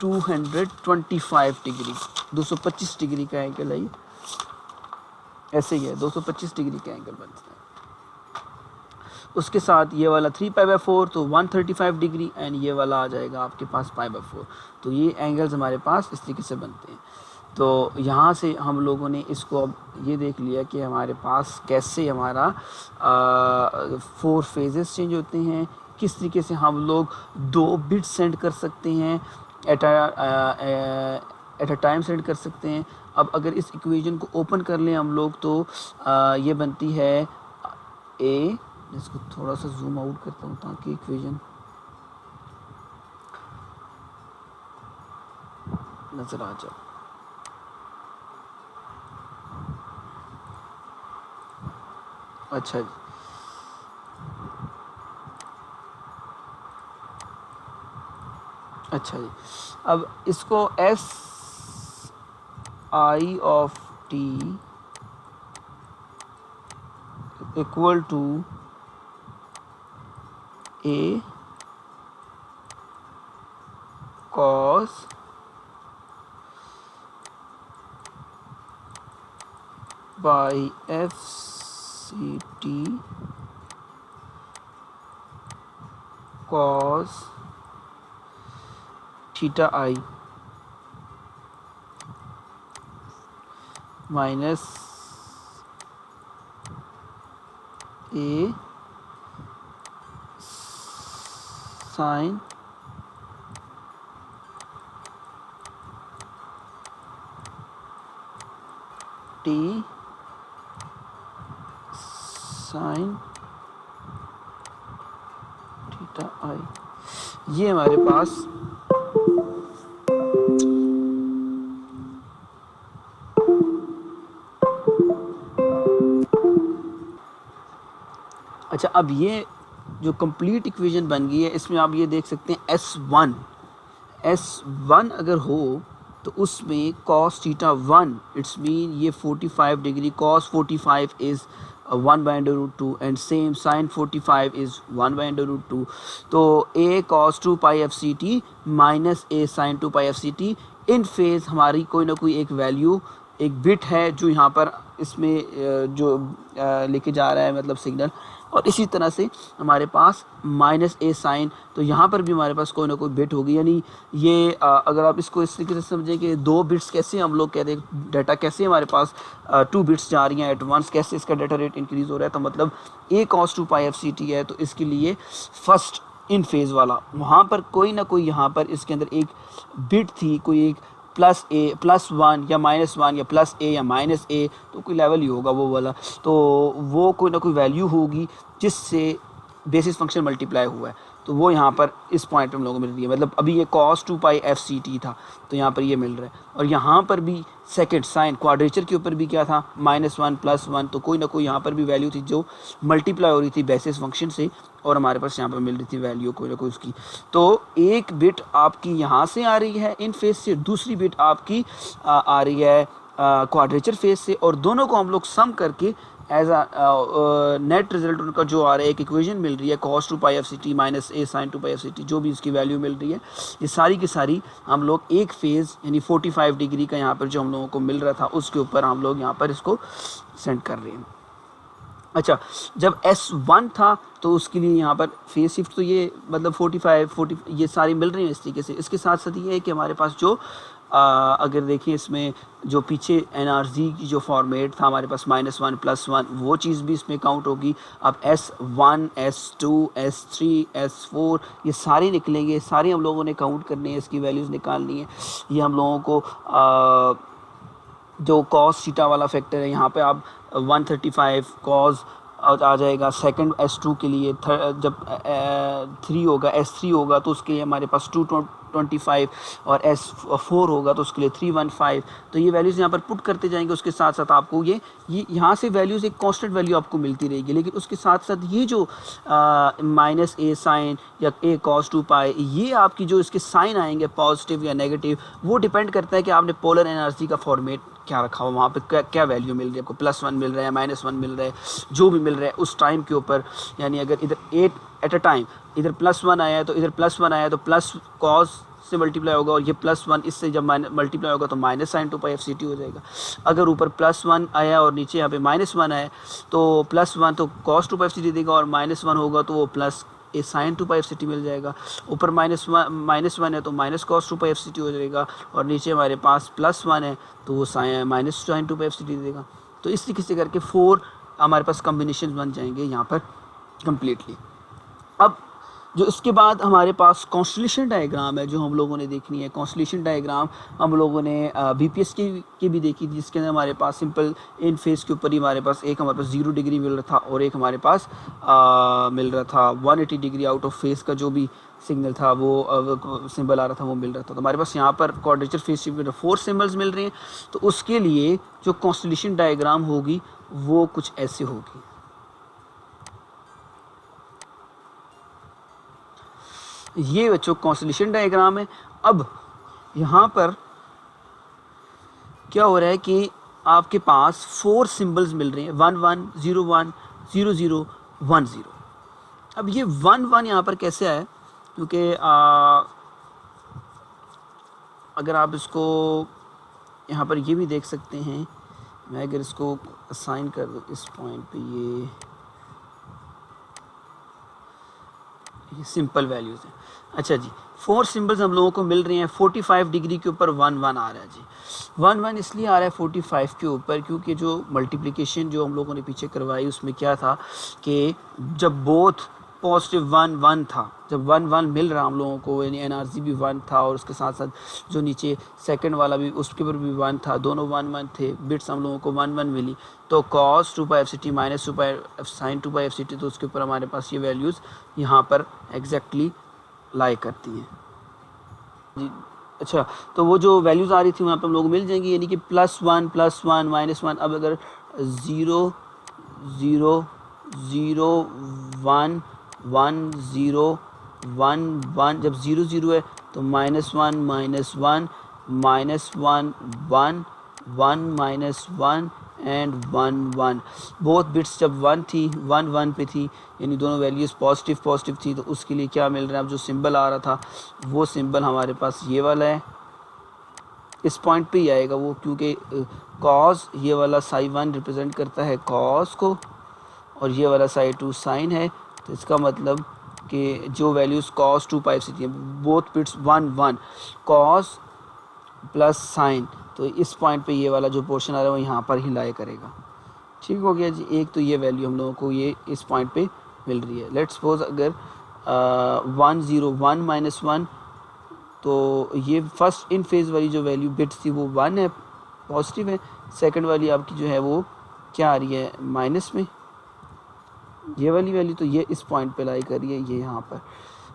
225 डिग्री, 225 डिग्री का एंगल है ये, ऐसे ही है, 225 डिग्री का एंगल बनता है। उसके साथ ये वाला 3π/4 तो 135 डिग्री, एंड ये वाला आ जाएगा आपके पास π/4। तो ये एंगल्स हमारे पास इस तरीके से बनते हैं। तो यहाँ से हम लोगों ने इसको अब ये देख लिया कि हमारे पास कैसे हमारा 4 फेजेस चेंज होते हैं, किस तरीके से हम लोग 2 बिट सेंड कर सकते हैं, एट अ टाइम सेंड कर सकते हैं। अब अगर इस इक्वेशन को ओपन कर लें हम लोग तो ये बनती है ए, इसको थोड़ा सा जूम आउट करता हूँ ताकि इक्वेशन नज़र आ जाए। अच्छा जी, अच्छा जी, अब इसको s i of t equal to A cos by FCT cos theta i minus A sine t sine theta i. ये हमारे पास अच्छा, अब ये जो कंप्लीट इक्वेशन बन गई है, इसमें आप ये देख सकते हैं S1 अगर हो तो उसमें cos थीटा 1, इट्स मीन ये 45 degree, cos 45 is 1/√2 and same sin 45 is 1/√2। तो a cos 2π FCT minus a sin 2π FCT in phase हमारी कोई ना कोई एक वैल्यू, एक बिट है जो यहाँ पर इसमें जो लेके जा रहा है, मतलब सिग्नल। और इसी तरह से हमारे पास -a साइन, तो यहाँ पर भी हमारे पास कोई ना कोई बिट होगी। यानी ये अगर आप इसको इस तरीके से समझें कि 2 बिट्स कैसे हम लोग कहते हैं, डाटा कैसे हमारे पास 2 बिट्स जा रही हैं एट वंस, कैसे इसका डाटा रेट इंक्रीज़ हो रहा है। तो मतलब a cos 2π FCT है, तो इसके लिए फर्स्ट इन फेज़ वाला वहाँ पर कोई ना कोई यहाँ पर इसके अंदर एक बिट थी, कोई एक +1 या -1 या +a या -a, तो कोई लेवल ही होगा वो वाला। तो वो कोई ना कोई वैल्यू होगी जिससे बेसिस फंक्शन मल्टीप्लाई हुआ है, तो वो यहाँ पर इस पॉइंट पे हम लोगों को मिल रही है। मतलब अभी ये cos 2π FCT था, तो यहाँ पर ये मिल रहा है। और यहाँ पर भी सेकंड साइन क्वाड्रेचर के ऊपर भी क्या था, -1 +1, तो कोई ना कोई यहाँ पर भी वैल्यू थी जो मल्टीप्लाई हो रही थी बेसिस फंक्शन से, और हमारे पास यहाँ पर मिल रही थी वैल्यू कोई ना कोई उसकी। तो एक बिट आपकी यहाँ से आ रही है इन फेज से, दूसरी बिट आपकी आ रही है क्वाड्रेचर फेज से, और दोनों को हम लोग सम करके एज अ नेट रिजल्ट उनका जो आ रहा है, एक इक्वेशन मिल रही है cos 2π FCT minus a sin 2π FCT, जो भी इसकी वैल्यू मिल रही है, ये सारी की सारी हम लोग एक फेज़ यानी 45 डिग्री का यहाँ पर जो हम लोगों को मिल रहा था उसके ऊपर हम लोग यहाँ पर इसको सेंड कर रहे हैं। अच्छा, जब S1 था तो उसके लिए यहाँ पर फेज शिफ्ट तो ये मतलब 45 ये सारी मिल रही हैं इस तरीके से। इसके साथ साथ ये है कि हमारे पास जो अगर देखिए इसमें जो पीछे NRZ की जो फॉर्मेट था हमारे पास -1 +1, वो चीज़ भी इसमें काउंट होगी। अब S1 S2 S3 S4 ये सारे निकलेंगे, सारे हम लोगों ने काउंट करने हैं, इसकी वैल्यूज़ निकालनी है। ये हम लोगों को जो cos थीटा वाला फैक्टर है, यहाँ पे आप 135 cos आ जाएगा। सेकंड S2 के लिए जब 3 होगा, S3 होगा तो उसके लिए हमारे पास 225 और S4 होगा तो उसके लिए 315। तो ये वैल्यूज़ यहाँ पर पुट करते जाएंगे। उसके साथ साथ आपको ये यहाँ से वैल्यूज़ एक कांस्टेंट वैल्यू आपको मिलती रहेगी, लेकिन उसके साथ साथ ये जो माइनस ए साइन या ए कॉस 2 पाई, ये आपकी जो इसके साइन आएंगे पॉजिटिव या नेगेटिव, वो डिपेंड करता है कि आपने पोलर एनर्जी का फॉर्मेट क्या रखा हो, वहाँ पे क्या क्या वैल्यू मिल रही है आपको, +1 मिल रहा है, -1 मिल रहा है, जो भी मिल रहा है उस टाइम के ऊपर। यानी अगर इधर 8 एट अ टाइम इधर +1 आया है तो इधर +1 आया है तो प्लस कॉस से मल्टीप्लाई होगा, और ये +1 इससे जब मल्टीप्लाई होगा तो -sin 2 π FCT हो जाएगा। अगर ऊपर +1 आया और नीचे यहाँ पे -1 आया तो +1 तो cos 2 π FCT देगा, और -1 होगा तो वो प्लस ए साइन 2 π FCT मिल जाएगा। ऊपर -1 है तो माइनस cos 2 π FCT हो जाएगा, और नीचे हमारे पास +1 है तो वो माइनस साइन 2 π FCT देगा। तो इस तरीके से करके 4 हमारे पास कम्बिनेशन बन जाएंगे यहाँ पर कम्प्लीटली। अब जो इसके बाद हमारे पास कॉन्स्टलेशन डायग्राम है जो हम लोगों ने देखनी है। कॉन्स्टलेशन डायग्राम हम लोगों ने BPS की भी देखी थी, जिसके अंदर हमारे पास सिंपल इन फेस के ऊपर ही हमारे पास एक हमारे पास 0 डिग्री मिल रहा था, और एक हमारे पास मिल रहा था 180 डिग्री आउट ऑफ फेस का जो भी सिग्नल था वो सिंबल आ रहा था वो मिल रहा था। तो हमारे पास यहाँ पर क्वाड्रेचर फेस शिफ्ट में 4 सिम्बल्स मिल रहे हैं। तो उसके लिए जो कॉन्स्टलेशन डायग्राम होगी वो कुछ ऐसे होगी। ये बच्चों कॉन्स्टलेशन डायग्राम है। अब यहाँ पर क्या हो रहा है कि आपके पास 4 सिंबल्स मिल रहे हैं, 1 1 0 1 0 0 1 0। अब ये 1 1 यहाँ पर कैसे आया, क्योंकि अगर आप इसको यहाँ पर ये भी देख सकते हैं, मैं अगर इसको असाइन कर दूँ इस पॉइंट पे, ये सिंपल वैल्यूज़ हैं। अच्छा जी, 4 सिंबल्स हम लोगों को मिल रहे हैं। 45 डिग्री के ऊपर 1 1 आ रहा है जी। 1 1 इसलिए आ रहा है 45 के ऊपर क्योंकि जो मल्टीप्लिकेशन जो हम लोगों ने पीछे करवाई उसमें क्या था कि जब बोथ पॉजिटिव 1 1 था, जब 1 1 मिल रहा हम लोगों को, यानी NRG भी 1 था और उसके साथ साथ जो नीचे सेकंड वाला भी उसके ऊपर भी 1 था, दोनों 1 1 थे, बिट्स हम लोगों को 1 1 मिली। तो cos 2 π FCT minus 2 π sin 2 π FCT, तो उसके ऊपर हमारे पास ये वैल्यूज़ यहाँ पर एग्जैक्टली लाई करती हैं जी। अच्छा, तो वो जो वैल्यूज़ आ रही थी वहाँ पर हम लोग मिल जाएंगी, यानी कि +1 +1 -1। अब अगर 0 0 0 1 1 0 1 1, जब 0 0 है तो -1 -1 -1 1 1 -1 एंड 1 1। बोथ बिट्स जब 1 थी 1 1 पे थी, यानी दोनों वैल्यूज़ पॉजिटिव थी, तो उसके लिए क्या मिल रहा है, अब जो सिंबल आ रहा था वो सिंबल हमारे पास ये वाला है, इस पॉइंट पे ही आएगा वो, क्योंकि कॉस ये वाला साई 1 रिप्रेजेंट करता है कॉस को और ये वाला साई 2 साइन है। तो इसका मतलब कि जो वैल्यूज़ cos 2 π FCT है, both bits 1 1 cos plus sign, तो इस पॉइंट पे ये वाला जो पोर्शन आ रहा है वो यहाँ पर ही लाई करेगा। ठीक हो गया जी। एक तो ये वैल्यू हम लोगों को ये इस पॉइंट पे मिल रही है। लेट्स सपोज अगर 1 0 1 -1, तो ये फर्स्ट इन फेज वाली जो वैल्यू बिट्स थी वो 1 है, पॉजिटिव है। सेकंड वाली आपकी जो है वो क्या आ रही है, माइनस में, ये वाली वैल्यू, तो ये इस पॉइंट पे लाई कर रही है, ये यहाँ पर।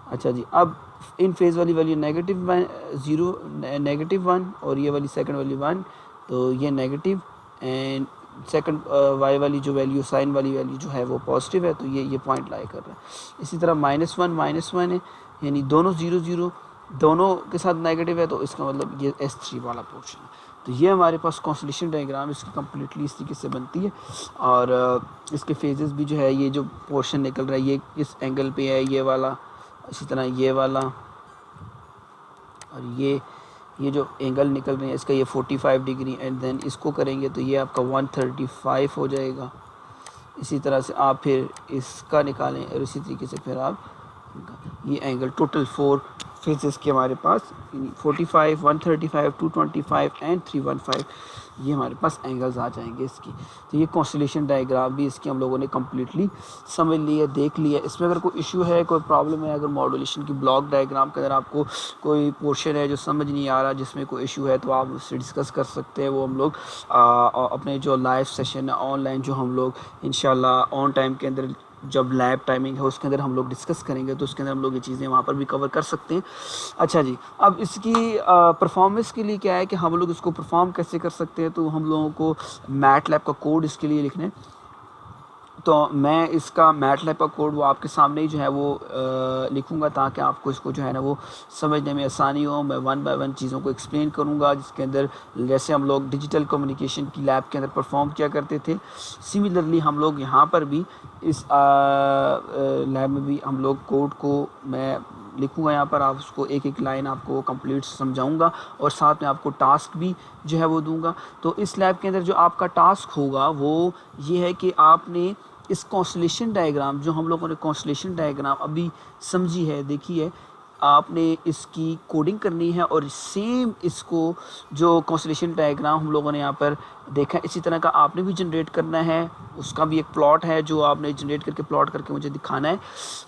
अच्छा जी, अब इन फेज वाली वैल्यू -1 और ये वाली सेकंड वाली 1, तो ये नेगेटिव, एंड सेकंड वाई वाली जो वैल्यू साइन वाली वैल्यू जो है वो पॉजिटिव है, तो ये पॉइंट लाई कर रहा है। इसी तरह -1 है, यानी दोनों 0 0 दोनों के साथ नेगेटिव है, तो इसका मतलब ये S3 वाला पोर्शन है। तो ये हमारे पास कॉन्स्टलेशन डायग्राम इसकी कम्प्लीटली इस तरीके से बनती है, और इसके फेजेस भी जो है, ये जो पोर्शन निकल रहा है ये इस एंगल पे है, ये वाला, इसी तरह ये वाला, और ये जो एंगल निकल रहे हैं इसका ये 45 डिग्री, एंड देन इसको करेंगे तो ये आपका 135 हो जाएगा। इसी तरह से आप फिर इसका निकालें और इसी तरीके से फिर आप ये एंगल टोटल 4 फेजेस के हमारे पास 45, 135, 225 एंड 315 ये हमारे पास एंगल्स आ जाएंगे इसकी। तो ये कॉन्स्टलेशन डायग्राम भी इसकी हम लोगों ने कम्प्लीटली समझ लिया, देख लिया। इसमें अगर कोई इशू है, कोई प्रॉब्लम है, अगर मॉड्यूलेशन की ब्लॉक डायग्राम के अंदर आपको कोई पोर्शन है जो समझ नहीं आ रहा, जिसमें कोई इशू है, तो आप उससे डिस्कस कर सकते हैं। वो हम लोग अपने जो लाइव सेशन ऑनलाइन जो हम लोग इंशाल्लाह ऑन टाइम के अंदर जब लैब टाइमिंग है उसके अंदर हम लोग डिस्कस करेंगे, तो उसके अंदर हम लोग ये चीज़ें वहाँ पर भी कवर कर सकते हैं। अच्छा जी, अब इसकी परफॉर्मेंस के लिए क्या है कि हम लोग इसको परफॉर्म कैसे कर सकते हैं, तो हम लोगों को मैट लैब का कोड इसके लिए लिखना है। तो मैं इसका मैट लैब का कोड वो आपके सामने ही जो है वो लिखूँगा, ताकि आपको इसको जो है ना वो समझने में आसानी हो। मैं वन बाय वन चीज़ों को एक्सप्लेन करूँगा, जिसके अंदर जैसे हम लोग डिजिटल कम्युनिकेशन की लैब के अंदर परफॉर्म किया करते थे, सिमिलरली हम लोग यहाँ पर भी इस लैब में भी हम लोग कोड को मैं लिखूँगा यहाँ पर। आप उसको एक एक लाइन आपको कंप्लीट समझाऊँगा और साथ में आपको टास्क भी जो है वो दूँगा। तो इस लैब के अंदर जो आपका टास्क होगा वो ये है कि आपने इस कॉन्स्टलेशन डायग्राम, जो हम लोगों ने कॉन्स्टलेशन डायग्राम अभी समझी है, देखी है, आपने इसकी कोडिंग करनी है और सेम इसको जो कॉन्स्टलेशन डायग्राम हम लोगों ने यहाँ पर देखा, इसी तरह का आपने भी जनरेट करना है। उसका भी एक प्लॉट है जो आपने जनरेट करके प्लॉट करके मुझे दिखाना है।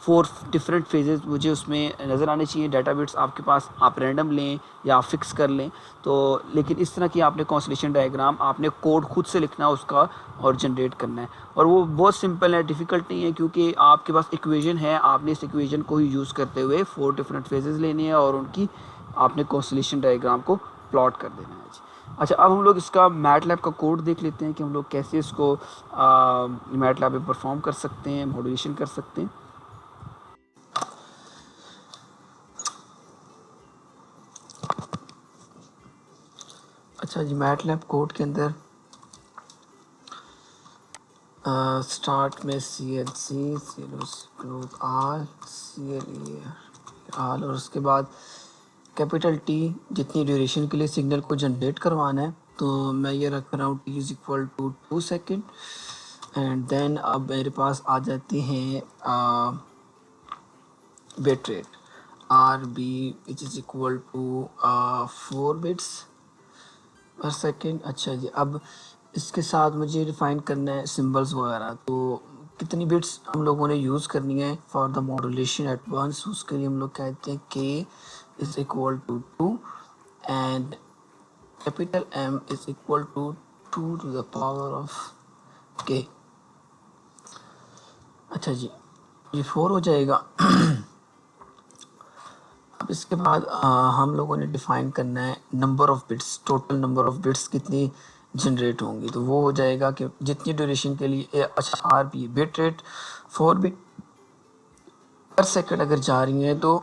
4 डिफरेंट फेजेस मुझे उसमें नज़र आने चाहिए। डाटा बिट्स आपके पास आप रैंडम लें या आप फिक्स कर लें, तो लेकिन इस तरह की आपने कॉन्स्टलेशन डायग्राम आपने कोड खुद से लिखना है उसका और जनरेट करना है। और वो बहुत सिंपल है, डिफ़िकल्ट नहीं है, क्योंकि आपके पास इक्वेशन है। आपने इस इक्वेशन को ही यूज़ करते हुए 4 डिफरेंट फेजेस लेने हैं और उनकी आपने कॉन्स्टलेशन डायग्राम को प्लॉट कर देना है जी। अच्छा, अब हम लोग इसका मैटलैब का कोड देख लेते हैं कि हम लोग कैसे इसको मैटलैब में परफॉर्म कर सकते हैं, मॉड्यूलेशन कर सकते हैं। अच्छा जी, मैटलैब कोड के अंदर स्टार्ट में CLC आल CLE आल, और उसके बाद कैपिटल T जितनी ड्यूरेशन के लिए सिग्नल को जनरेट करवाना है, तो मैं ये रख रहा हूँ T is equal to 2 second. And then अब मेरे पास आ जाते हैं bit rate RB which is equal to 4 bits per second. अच्छा जी, अब इसके साथ मुझे डिफाइन करना है सिंबल्स वगैरह, तो कितनी बिट्स हम लोगों ने यूज़ करनी है for the modulation at once. उसके लिए हम लोग कहते हैं K is equal to 2 and capital M is equal to 2 to the power of K। अच्छा जी, ये 4 हो जाएगा। अब इसके बाद हम लोगों ने डिफ़ाइन करना है number of bits, total number of bits कितनी जनरेट होंगी, तो वो हो जाएगा कि जितनी ड्यूरेशन के लिए अच्छा RB बिट रेट 4 बिट पर सेकंड अगर जा रही हैं, तो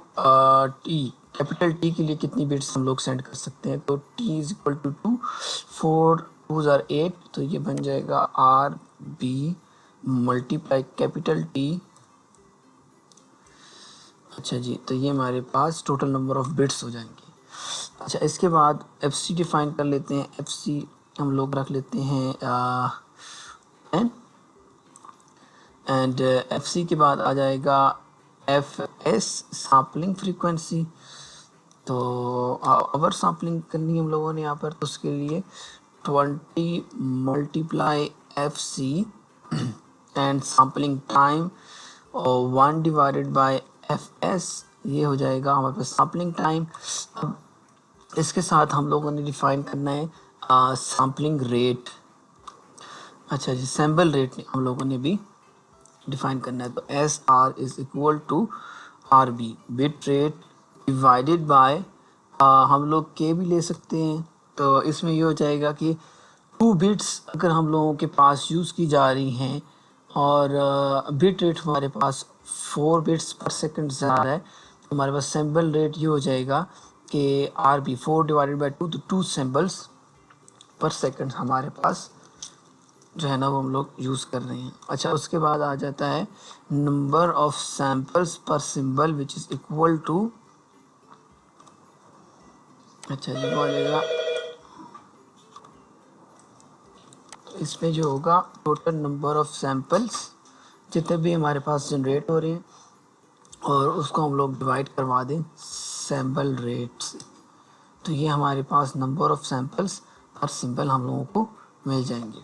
T कैपिटल T के लिए कितनी बिट्स हम लोग सेंड कर सकते हैं, तो T is equal to 2 4 2 or 8, तो ये बन जाएगा RB मल्टीप्लाई कैपिटल T। अच्छा जी, तो ये हमारे पास टोटल नंबर ऑफ़ बिट्स हो जाएंगे। अच्छा, इसके बाद FC डिफ़ाइन कर लेते हैं। FC हम लोग रख लेते हैं n एंड FC के बाद आ जाएगा FS सैम्पलिंग फ्रीक्वेंसी। तो ओवर सैम्पलिंग करनी है हम लोगों ने यहाँ पर, तो उसके लिए 20 multiply FC and sampling time और 1 डिवाइडेड बाय FS, ये हो जाएगा हमारे पास सैम्पलिंग टाइम। अब इसके साथ हम लोगों ने डिफ़ाइन करना है सैम्पलिंग रेट। अच्छा जी, सैम्पल रेट हम लोगों ने भी डिफ़ाइन करना है, तो SR is equal to RB bit rate divided by हम लोग K भी ले सकते हैं। तो इसमें ये हो जाएगा कि 2 बिट्स अगर हम लोगों के पास यूज़ की जा रही हैं और बिट रेट हमारे पास 4 बिट्स पर सेकंड जा रहा है, तो हमारे पास सैम्पल रेट ये हो जाएगा कि RB 4 डिवाइडेड बाई 2, तो 2 सैम्पल्स पर सेकंड हमारे पास जो है ना वो हम लोग यूज़ कर रहे हैं। अच्छा, उसके बाद आ जाता है number of samples per symbol which is equal to, अच्छा ये हो जाएगा, इसमें जो होगा टोटल नंबर ऑफ सैम्पल्स जितने भी हमारे पास जनरेट हो रहे हैं और उसको हम लोग डिवाइड करवा दें सैम्पल रेट्स, तो ये हमारे पास नंबर ऑफ सैंपल्स हर सिंपल हम लोगों को मिल जाएंगे।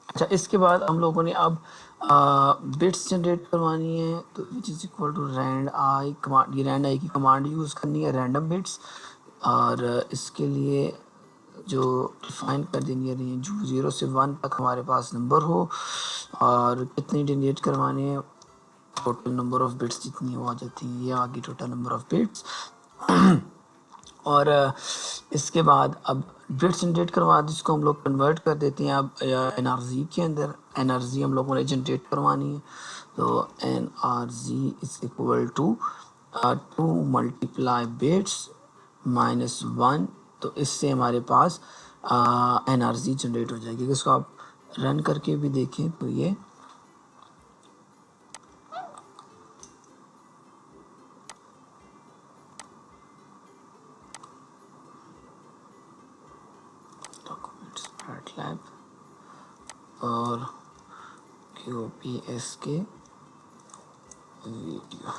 अच्छा, इसके बाद हम लोगों ने अब बिट्स जनरेट करवानी है, तो which is equal to rand i command, ये रैंड आई की कमांड यूज़ करनी है, रैंडम बिट्स, और इसके लिए जो डिफाइन कर देनी है रेंज 0 से 1 तक हमारे पास नंबर हो, और कितनी जनरेट करवाने हैं, टोटल नंबर ऑफ बिट्स जितनी वो आ जाती है, ये आ गई टोटल नंबर ऑफ बिट्स। और इसके बाद अब बिट्स जनरेट करवा दी, जिसको हम लोग कन्वर्ट कर देते हैं अब एनआरजी के अंदर। एनआरजी हम लोगों ने जनरेट करवानी है, तो NRZ is equal to 2 multiply bits minus 1, तो इससे हमारे पास एनआरजी जनरेट हो जाएगी। इसको आप रन करके भी देखें तो ये लैब और QPS के वीडियो,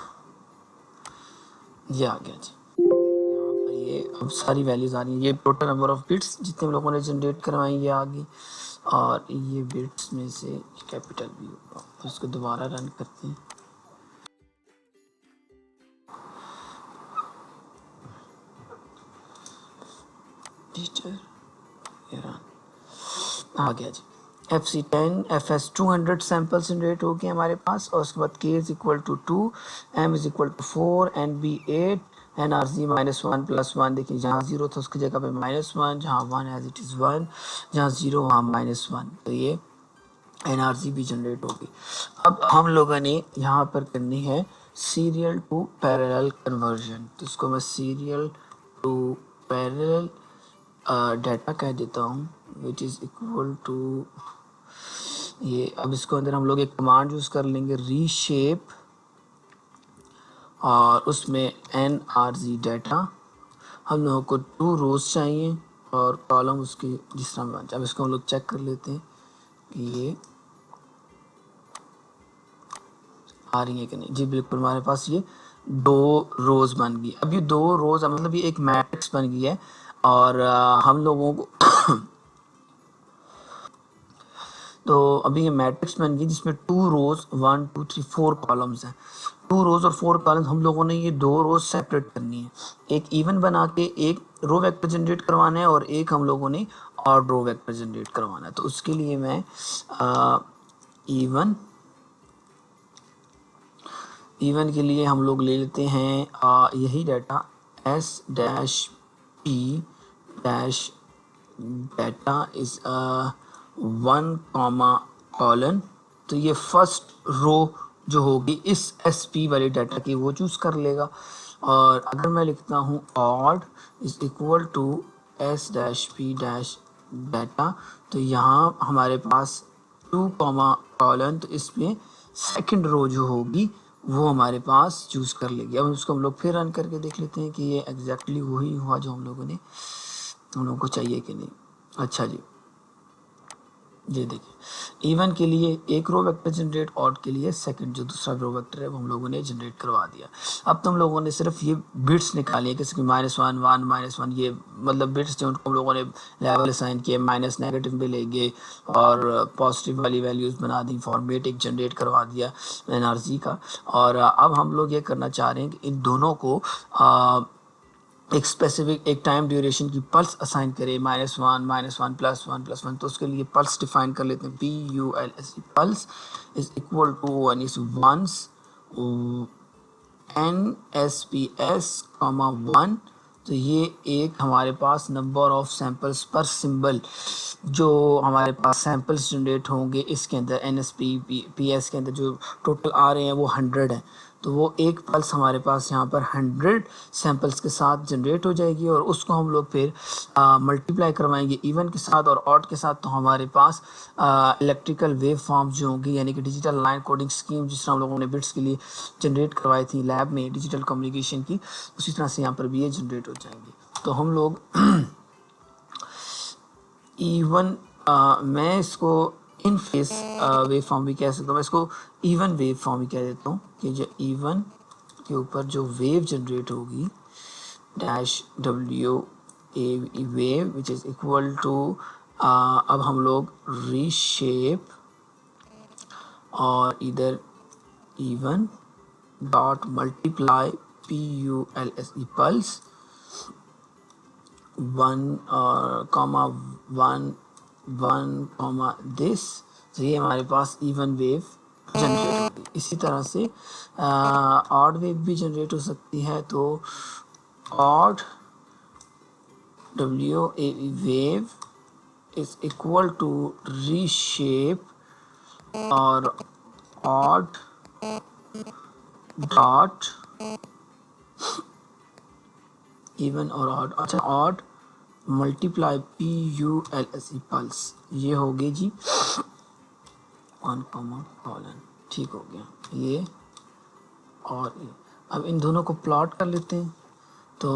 ये आ गया जी। यहाँ पर ये अब सारी वैल्यूज आ रही हैं, ये टोटल नंबर ऑफ बिट्स जितने लोगों ने जनरेट करवाई ये आ गई, और ये बिट्स में से कैपिटल भी होगा। तो इसको दोबारा रन करते हैं, आ गया जी। FC10 FS 200 सैम्पल्स जनरेट हो गए हमारे पास, और उसके बाद K is equal to 2, M is equal to 4, NB 8, NRG -1 + 1, देखिए जहाँ 0 था उसकी जगह पे -1, जहाँ 1 एज इट इज़ 1, जहाँ 0 वहाँ -1, तो ये NRG भी जनरेट होगी। अब हम लोगों ने यहाँ पर करनी है सीरियल टू पैरेलल कन्वर्जन, तो इसको मैं सीरियल टू पैरेलल डाटा कह देता हूँ, विच इज़ इक्वल टू ये। अब इसको अंदर हम लोग एक कमांड यूज़ कर लेंगे, रीशेप, और उसमें NRG डाटा, हम लोगों को 2 रोज चाहिए और कॉलम उसकी जिस तरह बन जाए। अब इसको हम लोग चेक कर लेते हैं कि ये आ रही है कि नहीं। जी बिल्कुल, हमारे पास ये 2 रोज बन गई। अब ये 2 रोज मतलब ये एक मैट्रिक्स बन गई है, और हम लोगों को तो अभी ये मैट्रिक्स बन गई जिसमें 2 रोज 1 2 3 4 कॉलम्स हैं। 2 रोज और 4 कॉलम्स, हम लोगों ने ये 2 रोज सेपरेट करनी है, एक इवन बना के एक रो वेक्टर जनरेट करवाना है, और एक हम लोगों ने ऑड रो वेक्टर जनरेट करवाना है। तो उसके लिए मैं इवन के लिए हम लोग ले लेते हैं यही data S-P dash data is 1 colon, तो ये फर्स्ट रो जो होगी इस SP वाले डाटा की वो चूज़ कर लेगा। और अगर मैं लिखता हूँ odd is equal to S-P dash data, तो यहाँ हमारे पास 2 कॉलन, तो इसमें सेकंड रो जो होगी वो हमारे पास चूज़ कर लेगी। अब उसको हम लोग फिर रन करके देख लेते हैं कि ये एग्जैक्टली वही हुआ जो हम लोगों को चाहिए कि नहीं। अच्छा जी, ये देखिए इवन के लिए एक रो वेक्टर जनरेट, ऑड के लिए सेकंड जो दूसरा रो वेक्टर है वो हम लोगों ने जनरेट करवा दिया। अब तो हम लोगों ने सिर्फ ये बिट्स निकाली है, जैसे कि -1 1 -1, ये मतलब बिट्स जो उनको हम लोगों ने लेवल असाइन किए, माइनस नेगेटिव में ले गए और पॉजिटिव वाली वैल्यूज़ बना दी, फॉर्मेट एक जनरेट करवा दिया NRG का। और अब हम लोग ये करना चाह रहे हैं कि इन दोनों को एक स्पेसिफिक एक टाइम ड्यूरेशन की पल्स असाइन करें, -1 -1 +1 तो उसके लिए पल्स डिफाइन कर लेते हैं, PULS, pulse is equal to 1 is once NSPS, 1, तो ये एक हमारे पास नंबर ऑफ सैंपल्स पर सिंबल जो हमारे पास सैंपल्स जनरेट होंगे इसके अंदर NSPS के अंदर जो टोटल आ रहे हैं वो 100 हैं, तो वो एक पल्स हमारे पास यहाँ पर 100 सैंपल्स के साथ जनरेट हो जाएगी, और उसको हम लोग फिर मल्टीप्लाई करवाएंगे इवन के साथ और ऑड के साथ। तो हमारे पास इलेक्ट्रिकल वेव फॉर्म जो होंगी, यानी कि डिजिटल लाइन कोडिंग स्कीम जिस तरह हम लोगों ने बिट्स के लिए जनरेट करवाई थी लैब में डिजिटल कम्युनिकेशन की, उसी तरह से यहाँ पर भी ये जनरेट हो जाएंगे। तो हम लोग इवन मैं इसको इन फेस वेव फॉर्म भी कह सकता हूँ, मैं इसको इवन वेव फॉर्म भी कह देता हूँ कि जो इवन के ऊपर जो वेव जनरेट होगी dash W A wave which is equal to, अब हम लोग रीशेप और इधर even dot multiply P U L S E pulse 1 this, तो ये हमारे पास इवन वेव जनरेट होगी। इसी तरह से ऑड वेव भी जनरेट हो सकती है, तो odd W A wave is equal to reshape और ऑड डॉट इवन और ऑड, अच्छा odd multiply P U L S E pulse, ये हो गई जी 1 कॉलन, ठीक हो गया ये और ये। अब इन दोनों को प्लॉट कर लेते हैं, तो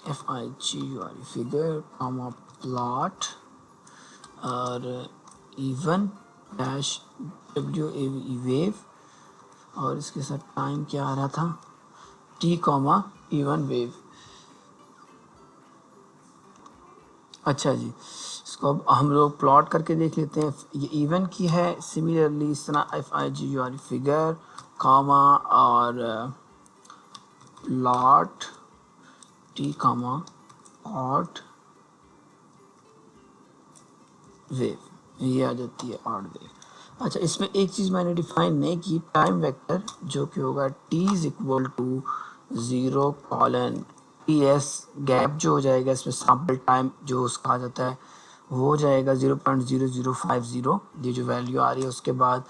FIGURE फिगर कॉमा प्लॉट और इवन डैश WAV वेव और इसके साथ टाइम क्या आ रहा था T कॉमा इवन वेव। अच्छा जी, इसको अब हम लोग प्लॉट करके देख लेते हैं। ये इवन की है, सिमिलरली इस तरह FIGURE फिगर कॉमा और plot T comma odd wave, ये आ जाती है ऑड वेव। अच्छा, इसमें एक चीज़ मैंने डिफाइन नहीं की, टाइम वेक्टर जो कि होगा T is equal to 0 colon PS gap जो हो जाएगा, इसमें सैम्पल टाइम जो उसका आ जाता है वो हो जाएगा 0.0050, ये जो वैल्यू आ रही है। उसके बाद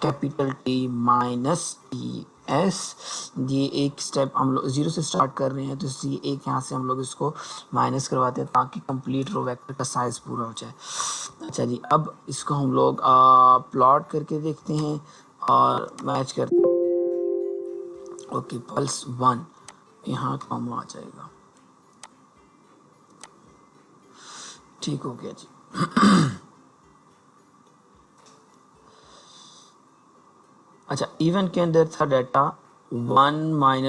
कैपिटल T माइनस ES, ये एक स्टेप हम लोग 0 से स्टार्ट कर रहे हैं, तो इसलिए एक यहाँ से हम लोग इसको माइनस करवाते हैं ताकि कंप्लीट रो वेक्टर का साइज पूरा हो जाए। अच्छा जी, अब इसको हम लोग प्लॉट करके देखते हैं और मैच करते हैं। ओके, पल्स 1 यहाँ कॉमा आ जाएगा, ठीक हो गया जी। अच्छा, इवन के अंदर था डाटा 1 - 1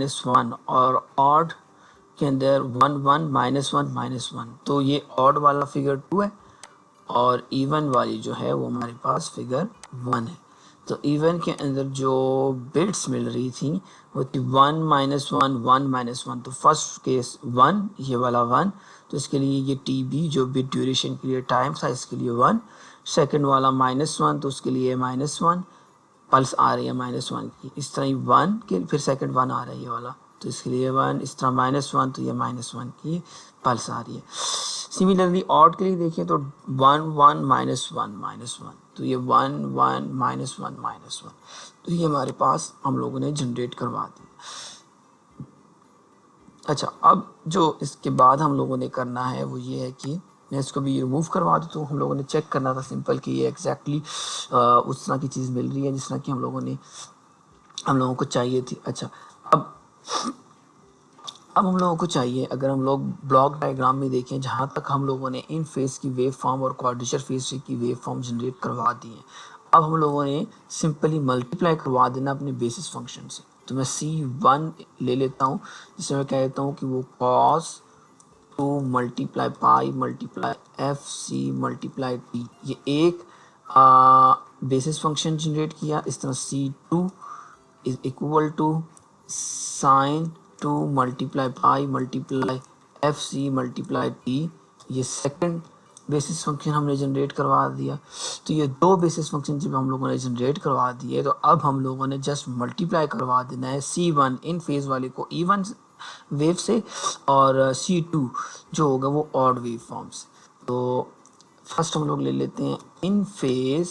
- 1 और ऑड के अंदर 1 - 1 - 1 - 1, तो ये ऑड वाला फिगर 2 है और इवन वाली जो है वो हमारे पास फिगर 1 है। तो इवन के अंदर जो बिट्स मिल रही थी वो थी 1 - 1 - 1, तो फर्स्ट केस 1, ये वाला 1, तो इसके लिए ये TB जो बिट ड्यूरेशन के लिए टाइम था इसके लिए 1। सेकंड वाला -1, तो उसके लिए -1 पल्स आ रही है -1 की, इस तरह 1 के फिर सेकंड 1 आ रहा है ये वाला, तो इसके लिए 1, इस तरह -1, तो ये -1 की पल्स आ रही है। सिमिलरली ऑड के लिए देखिए तो 1 1 -1 -1, तो ये 1 1 -1 -1, तो ये हमारे पास हम लोगों ने जनरेट करवा दी। अच्छा, अब जो इसके बाद हम लोगों ने करना है वो ये है कि मैं इसको भी रिमूव करवा दूँ, तो हम लोगों ने चेक करना था सिंपल कि ये एग्जैक्टली उस तरह की चीज़ मिल रही है जिस तरह की हम लोगों को चाहिए थी। अच्छा, अब हम लोगों को चाहिए, अगर हम लोग ब्लॉक डायग्राम में देखें, जहाँ तक हम लोगों ने इन फेस की वेव फॉर्म और क्वाड्रेचर फेस की वेव फॉर्म जनरेट करवा दी है, अब हम लोगों ने सिंपली मल्टीप्लाई करवा देना अपने बेसिस फंक्शन से। तो मैं C1 ले लेता हूँ, जिसमें मैं कह देता हूँ कि वो cos 2 multiply pi multiply FC multiply T, ये एक बेसिस फंक्शन जनरेट किया। इस तरह C2 is equal to sine 2 multiply pi multiply FC multiply T, ये सेकंड बेसिस फंक्शन हमने जनरेट करवा दिया। तो ये दो बेसिस फंक्शन जब हम लोगों ने जनरेट करवा दिए, तो अब हम लोगों ने जस्ट मल्टीप्लाई करवा देना है C1 इन फेज वाले को इवन वेव से और C2 जो होगा वो ऑड वेव फॉर्म से। तो फर्स्ट हम लोग ले लेते हैं इन फेज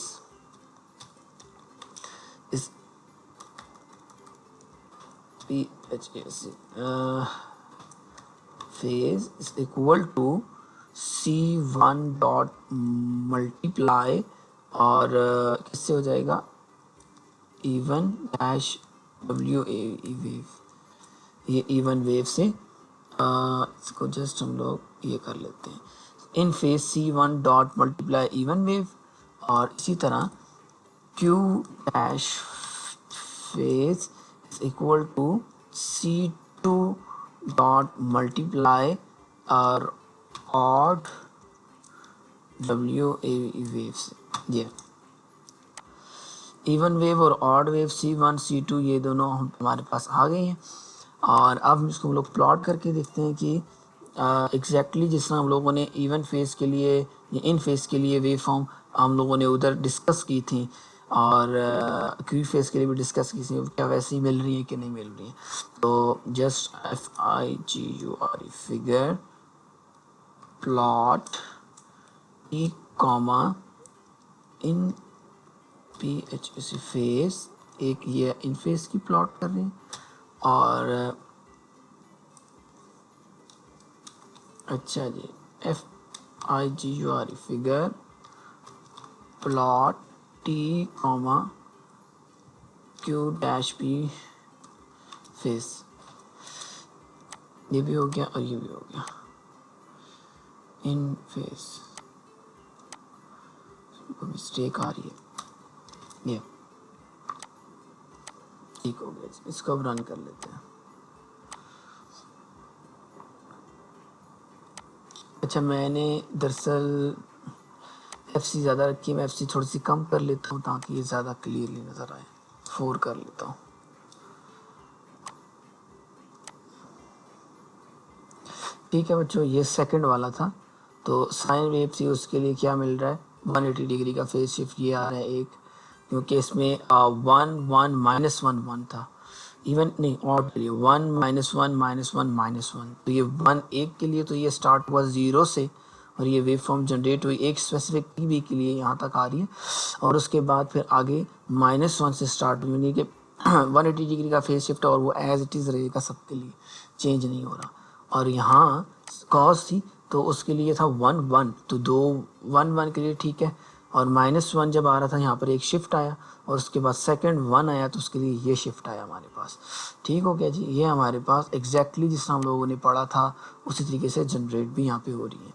इस PHAC phase is equal to C1 dot multiply और किससे हो जाएगा इवन डैश WAV वेव, ये इवन वेव से इसको जस्ट हम लोग ये कर लेते हैं in phase C1 dot multiply even wave और इसी तरह Q dash phase is equal to C2 dot multiply और odd WAV waves, ये इवन वेव और ऑड वेव C1 C2 ये दोनों हमारे पास आ गए हैं। और अब इसको हम लोग प्लॉट करके देखते हैं कि एग्जैक्टली जिस तरह हम लोगों ने इवन फेज के लिए या इन फेज के लिए वेव फॉर्म हम लोगों ने उधर डिस्कस की थी और क्यू फेज के लिए भी डिस्कस की थी, क्या वैसे ही मिल रही है कि नहीं मिल रही है। तो just FIGURE figure plot E comma in PHC face, एक ये इन फेस की प्लॉट कर रहे हैं और अच्छा जी FIGURE figure plot T comma Q-P face, ये भी हो गया और ये भी हो गया इन फेस। मिस्टेक आ रही है, ये ठीक हो गया। इसको अब रन कर लेते हैं। अच्छा मैंने दरअसल FC ज़्यादा रखी है, मैं FC थोड़ी सी कम कर लेता हूँ ताकि ये ज़्यादा क्लियरली नज़र आए। 4 कर लेता हूँ। ठीक है बच्चों, ये सेकंड वाला था। तो साइन वेव थी, उसके लिए क्या मिल रहा है 180 डिग्री का फेज शिफ्ट ये आ रहा है एक, क्योंकि इसमें 1 1 -1 1 था, इवन नहीं ऑड के लिए 1 -1 -1 -1। तो ये 1 एक के लिए तो ये स्टार्ट हुआ 0 से और ये वेव फॉर्म जनरेट हुई एक स्पेसिफिक टीवी के लिए यहाँ तक आ रही है और उसके बाद फिर आगे -1 से स्टार्ट हुई, यानी कि 180 डिग्री का फेज शिफ्ट और वो एज इट इज़ रहेगा सबके लिए, चेंज नहीं हो रहा। और यहाँ कॉस थी तो उसके लिए था 1 1, तो 2 1 1 के लिए ठीक है। और -1 जब आ रहा था यहाँ पर एक शिफ्ट आया और उसके बाद सेकंड 1 आया तो उसके लिए ये शिफ्ट आया हमारे पास। ठीक हो गया जी, ये हमारे पास एग्जैक्टली जिस तरह हम लोगों ने पढ़ा था उसी तरीके से जनरेट भी यहाँ पे हो रही है।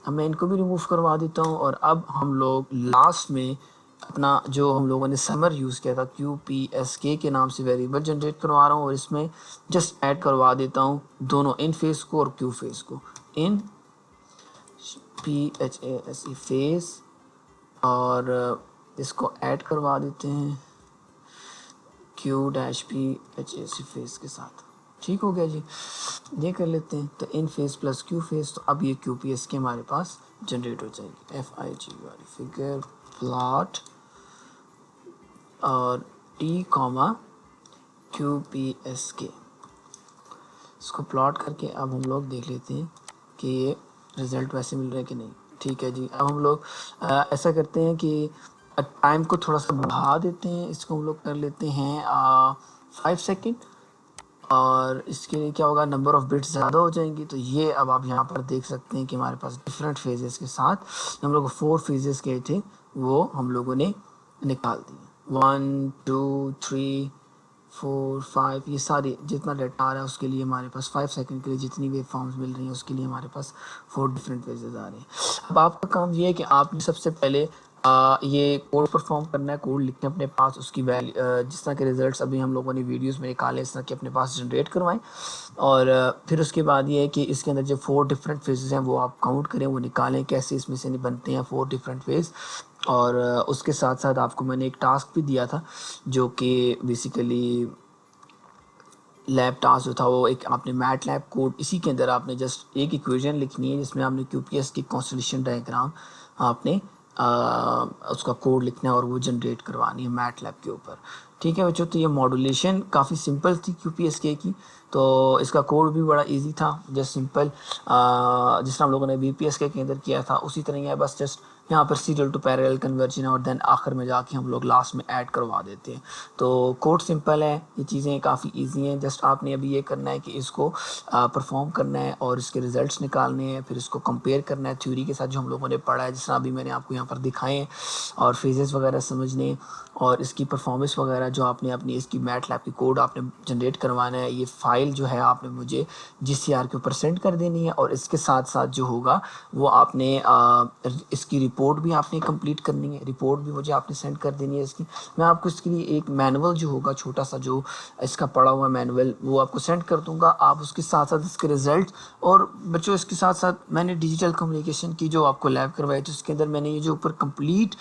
अब मैं इनको भी रिमूव करवा देता हूँ और अब हम लोग लास्ट में अपना जो हम लोगों ने समर यूज़ किया था QPSK के नाम से वेरिएबल जनरेट करवा रहा हूँ और इसमें जस्ट ऐड करवा देता हूँ दोनों इन फेस को और Q फेस को, इन PHASE फेस और इसको ऐड करवा देते हैं Q-PHASE फेस के साथ। ठीक हो गया जी, ये कर लेते हैं। तो इन फेस प्लस Q फेस, तो अब ये QPSK हमारे पास जनरेट हो जाएगी। FIGURE फिगर प्लॉट और T कॉमा QPSK, इसको प्लॉट करके अब हम लोग देख लेते हैं कि ये रिज़ल्ट वैसे मिल रहा है कि नहीं। ठीक है जी, अब हम लोग ऐसा करते हैं कि टाइम को थोड़ा सा बढ़ा देते हैं, इसको हम लोग कर लेते हैं 5 सेकेंड और इसके लिए क्या होगा नंबर ऑफ़ बिट्स ज़्यादा हो जाएंगी। तो ये अब आप यहाँ पर देख सकते हैं कि हमारे पास डिफरेंट फेजेस के साथ हम लोग 4 फेजेस के थे वो हम लोगों ने निकाल दिए। 1 2 3 4 5 ये सारे जितना डाटा आ रहा है उसके लिए हमारे पास 5 सेकंड के लिए जितनी वेव फॉर्म्स मिल रही हैं उसके लिए हमारे पास 4 डिफरेंट फेजेस आ रहे हैं। अब आपका काम ये है कि आपने सबसे पहले ये कोड परफॉर्म करना है, कोड लिखना अपने पास, उसकी वैल्यू जिस तरह के रिजल्ट्स अभी हम लोगों ने वीडियोस में निकाले इस तरह के अपने पास जनरेट करवाएं और फिर उसके बाद ये है कि इसके अंदर जो 4 डिफरेंट फेजेस हैं वो आप काउंट करें, वो निकालें कैसे इसमें से बनते हैं 4 डिफरेंट फेज। और उसके साथ साथ आपको मैंने एक टास्क भी दिया था जो कि बेसिकली लैब टास्क जो था वो एक आपने मैट लैब कोड, इसी के अंदर आपने जस्ट एक इक्वेशन लिखनी है जिसमें आपने QPS की कॉन्स्टलेशन डायग्राम आपने उसका कोड लिखना है और वो जनरेट करवानी है मैट लैब के ऊपर। ठीक है बच्चों, तो ये मॉड्यूलेशन काफ़ी सिंपल थी QPSK की, तो इसका कोड भी बड़ा इजी था, जस्ट सिंपल जिस तरह हम लोगों ने BPSK के अंदर किया था उसी तरह ही है, बस जस्ट यहाँ पर सीरियल टू पैरेलल कन्वर्जन और देन आखिर में जाके हम लोग लास्ट में ऐड करवा देते हैं। तो कोड सिंपल है, ये चीज़ें काफ़ी इजी हैं, जस्ट आपने अभी ये करना है कि इसको परफॉर्म करना है और इसके रिजल्ट्स निकालने हैं, फिर इसको कंपेयर करना है थ्योरी के साथ जो हम लोगों ने पढ़ा है, जिस तरह अभी मैंने आपको यहाँ पर दिखाए हैं, और फेजेस वगैरह समझने और इसकी परफॉर्मेंस वगैरह जो आपने अपनी इसकी मैट लैब की कोड आपने जनरेट करवाना है। ये फ़ाइल जो है आपने मुझे GCR के ऊपर सेंड कर देनी है और इसके साथ साथ जो होगा वो आपने इसकी रिपोर्ट भी आपने कंप्लीट करनी है, रिपोर्ट भी मुझे आपने सेंड कर देनी है इसकी। मैं आपको इसके लिए एक मैनुअल जो होगा छोटा सा, जो इसका पड़ा हुआ मैनुअल, वो आपको सेंड कर दूंगा। आप उसके साथ साथ इसके रिजल्ट, और बच्चों इसके साथ साथ मैंने डिजिटल कम्युनिकेशन की जो आपको लैब करवाई थी उसके अंदर मैंने ये जो ऊपर कंप्लीट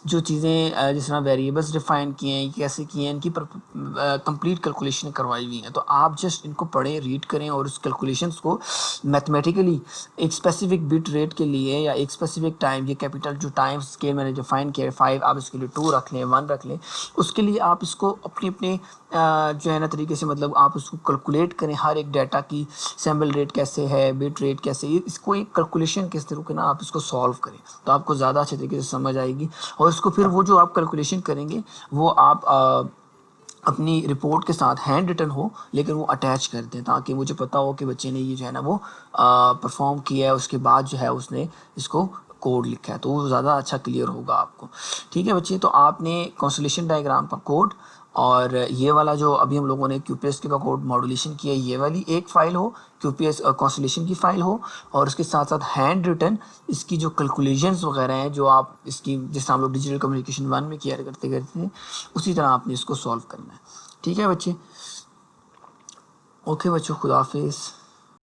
जो चीज़ें जिस तरह वेरिएबल्स डिफाइन किए हैं, कैसे किए हैं, इनकी कंप्लीट कैलकुलेशन करवाई हुई हैं। तो आप जस्ट इनको पढ़ें, रीड करें और उस कैलकुलेशंस को मैथमेटिकली एक स्पेसिफिक बिट रेट के लिए या एक स्पेसिफिक टाइम, ये कैपिटल जो टाइम स्केल मैंने डिफाइन किया है 5, आप इसके लिए 2 रख लें, 1 रख लें, उसके लिए आप इसको अपने अपने जो है ना तरीके से, मतलब आप उसको कैलकुलेट करें, हर एक डाटा की सैम्पल रेट कैसे है, बिट रेट कैसे, इसको एक कैलकुलेशन किस तरह के ना आप इसको सॉल्व करें, तो आपको ज़्यादा अच्छे तरीके से समझ आएगी। और इसको फिर वो जो आप कैलकुलेशन करेंगे वो आप अपनी रिपोर्ट के साथ हैंड रिटन हो, लेकिन वो अटैच कर दें, ताकि मुझे पता हो कि बच्चे ने ये जो है ना वो परफॉर्म किया है, उसके बाद जो है उसने इसको कोड लिखा है, तो वो ज़्यादा अच्छा क्लियर होगा आपको। ठीक है बच्चे, तो आपने कॉन्स्टलेशन डायग्राम का कोड और ये वाला जो अभी हम लोगों ने क्यूपीएस का कोड मॉड्यूलेशन किया, ये वाली एक फ़ाइल हो, क्यूपीएस कॉन्स्टलेशन की फ़ाइल हो, और उसके साथ साथ हैंड रिटन इसकी जो कैलकुलेशंस वगैरह हैं, जो आप इसकी जिस हम लोग डिजिटल कम्युनिकेशन 1 में किया करते हैं, उसी तरह आपने इसको सॉल्व करना है। ठीक है बच्चे, ओके बच्चों, खुदा हाफिज़।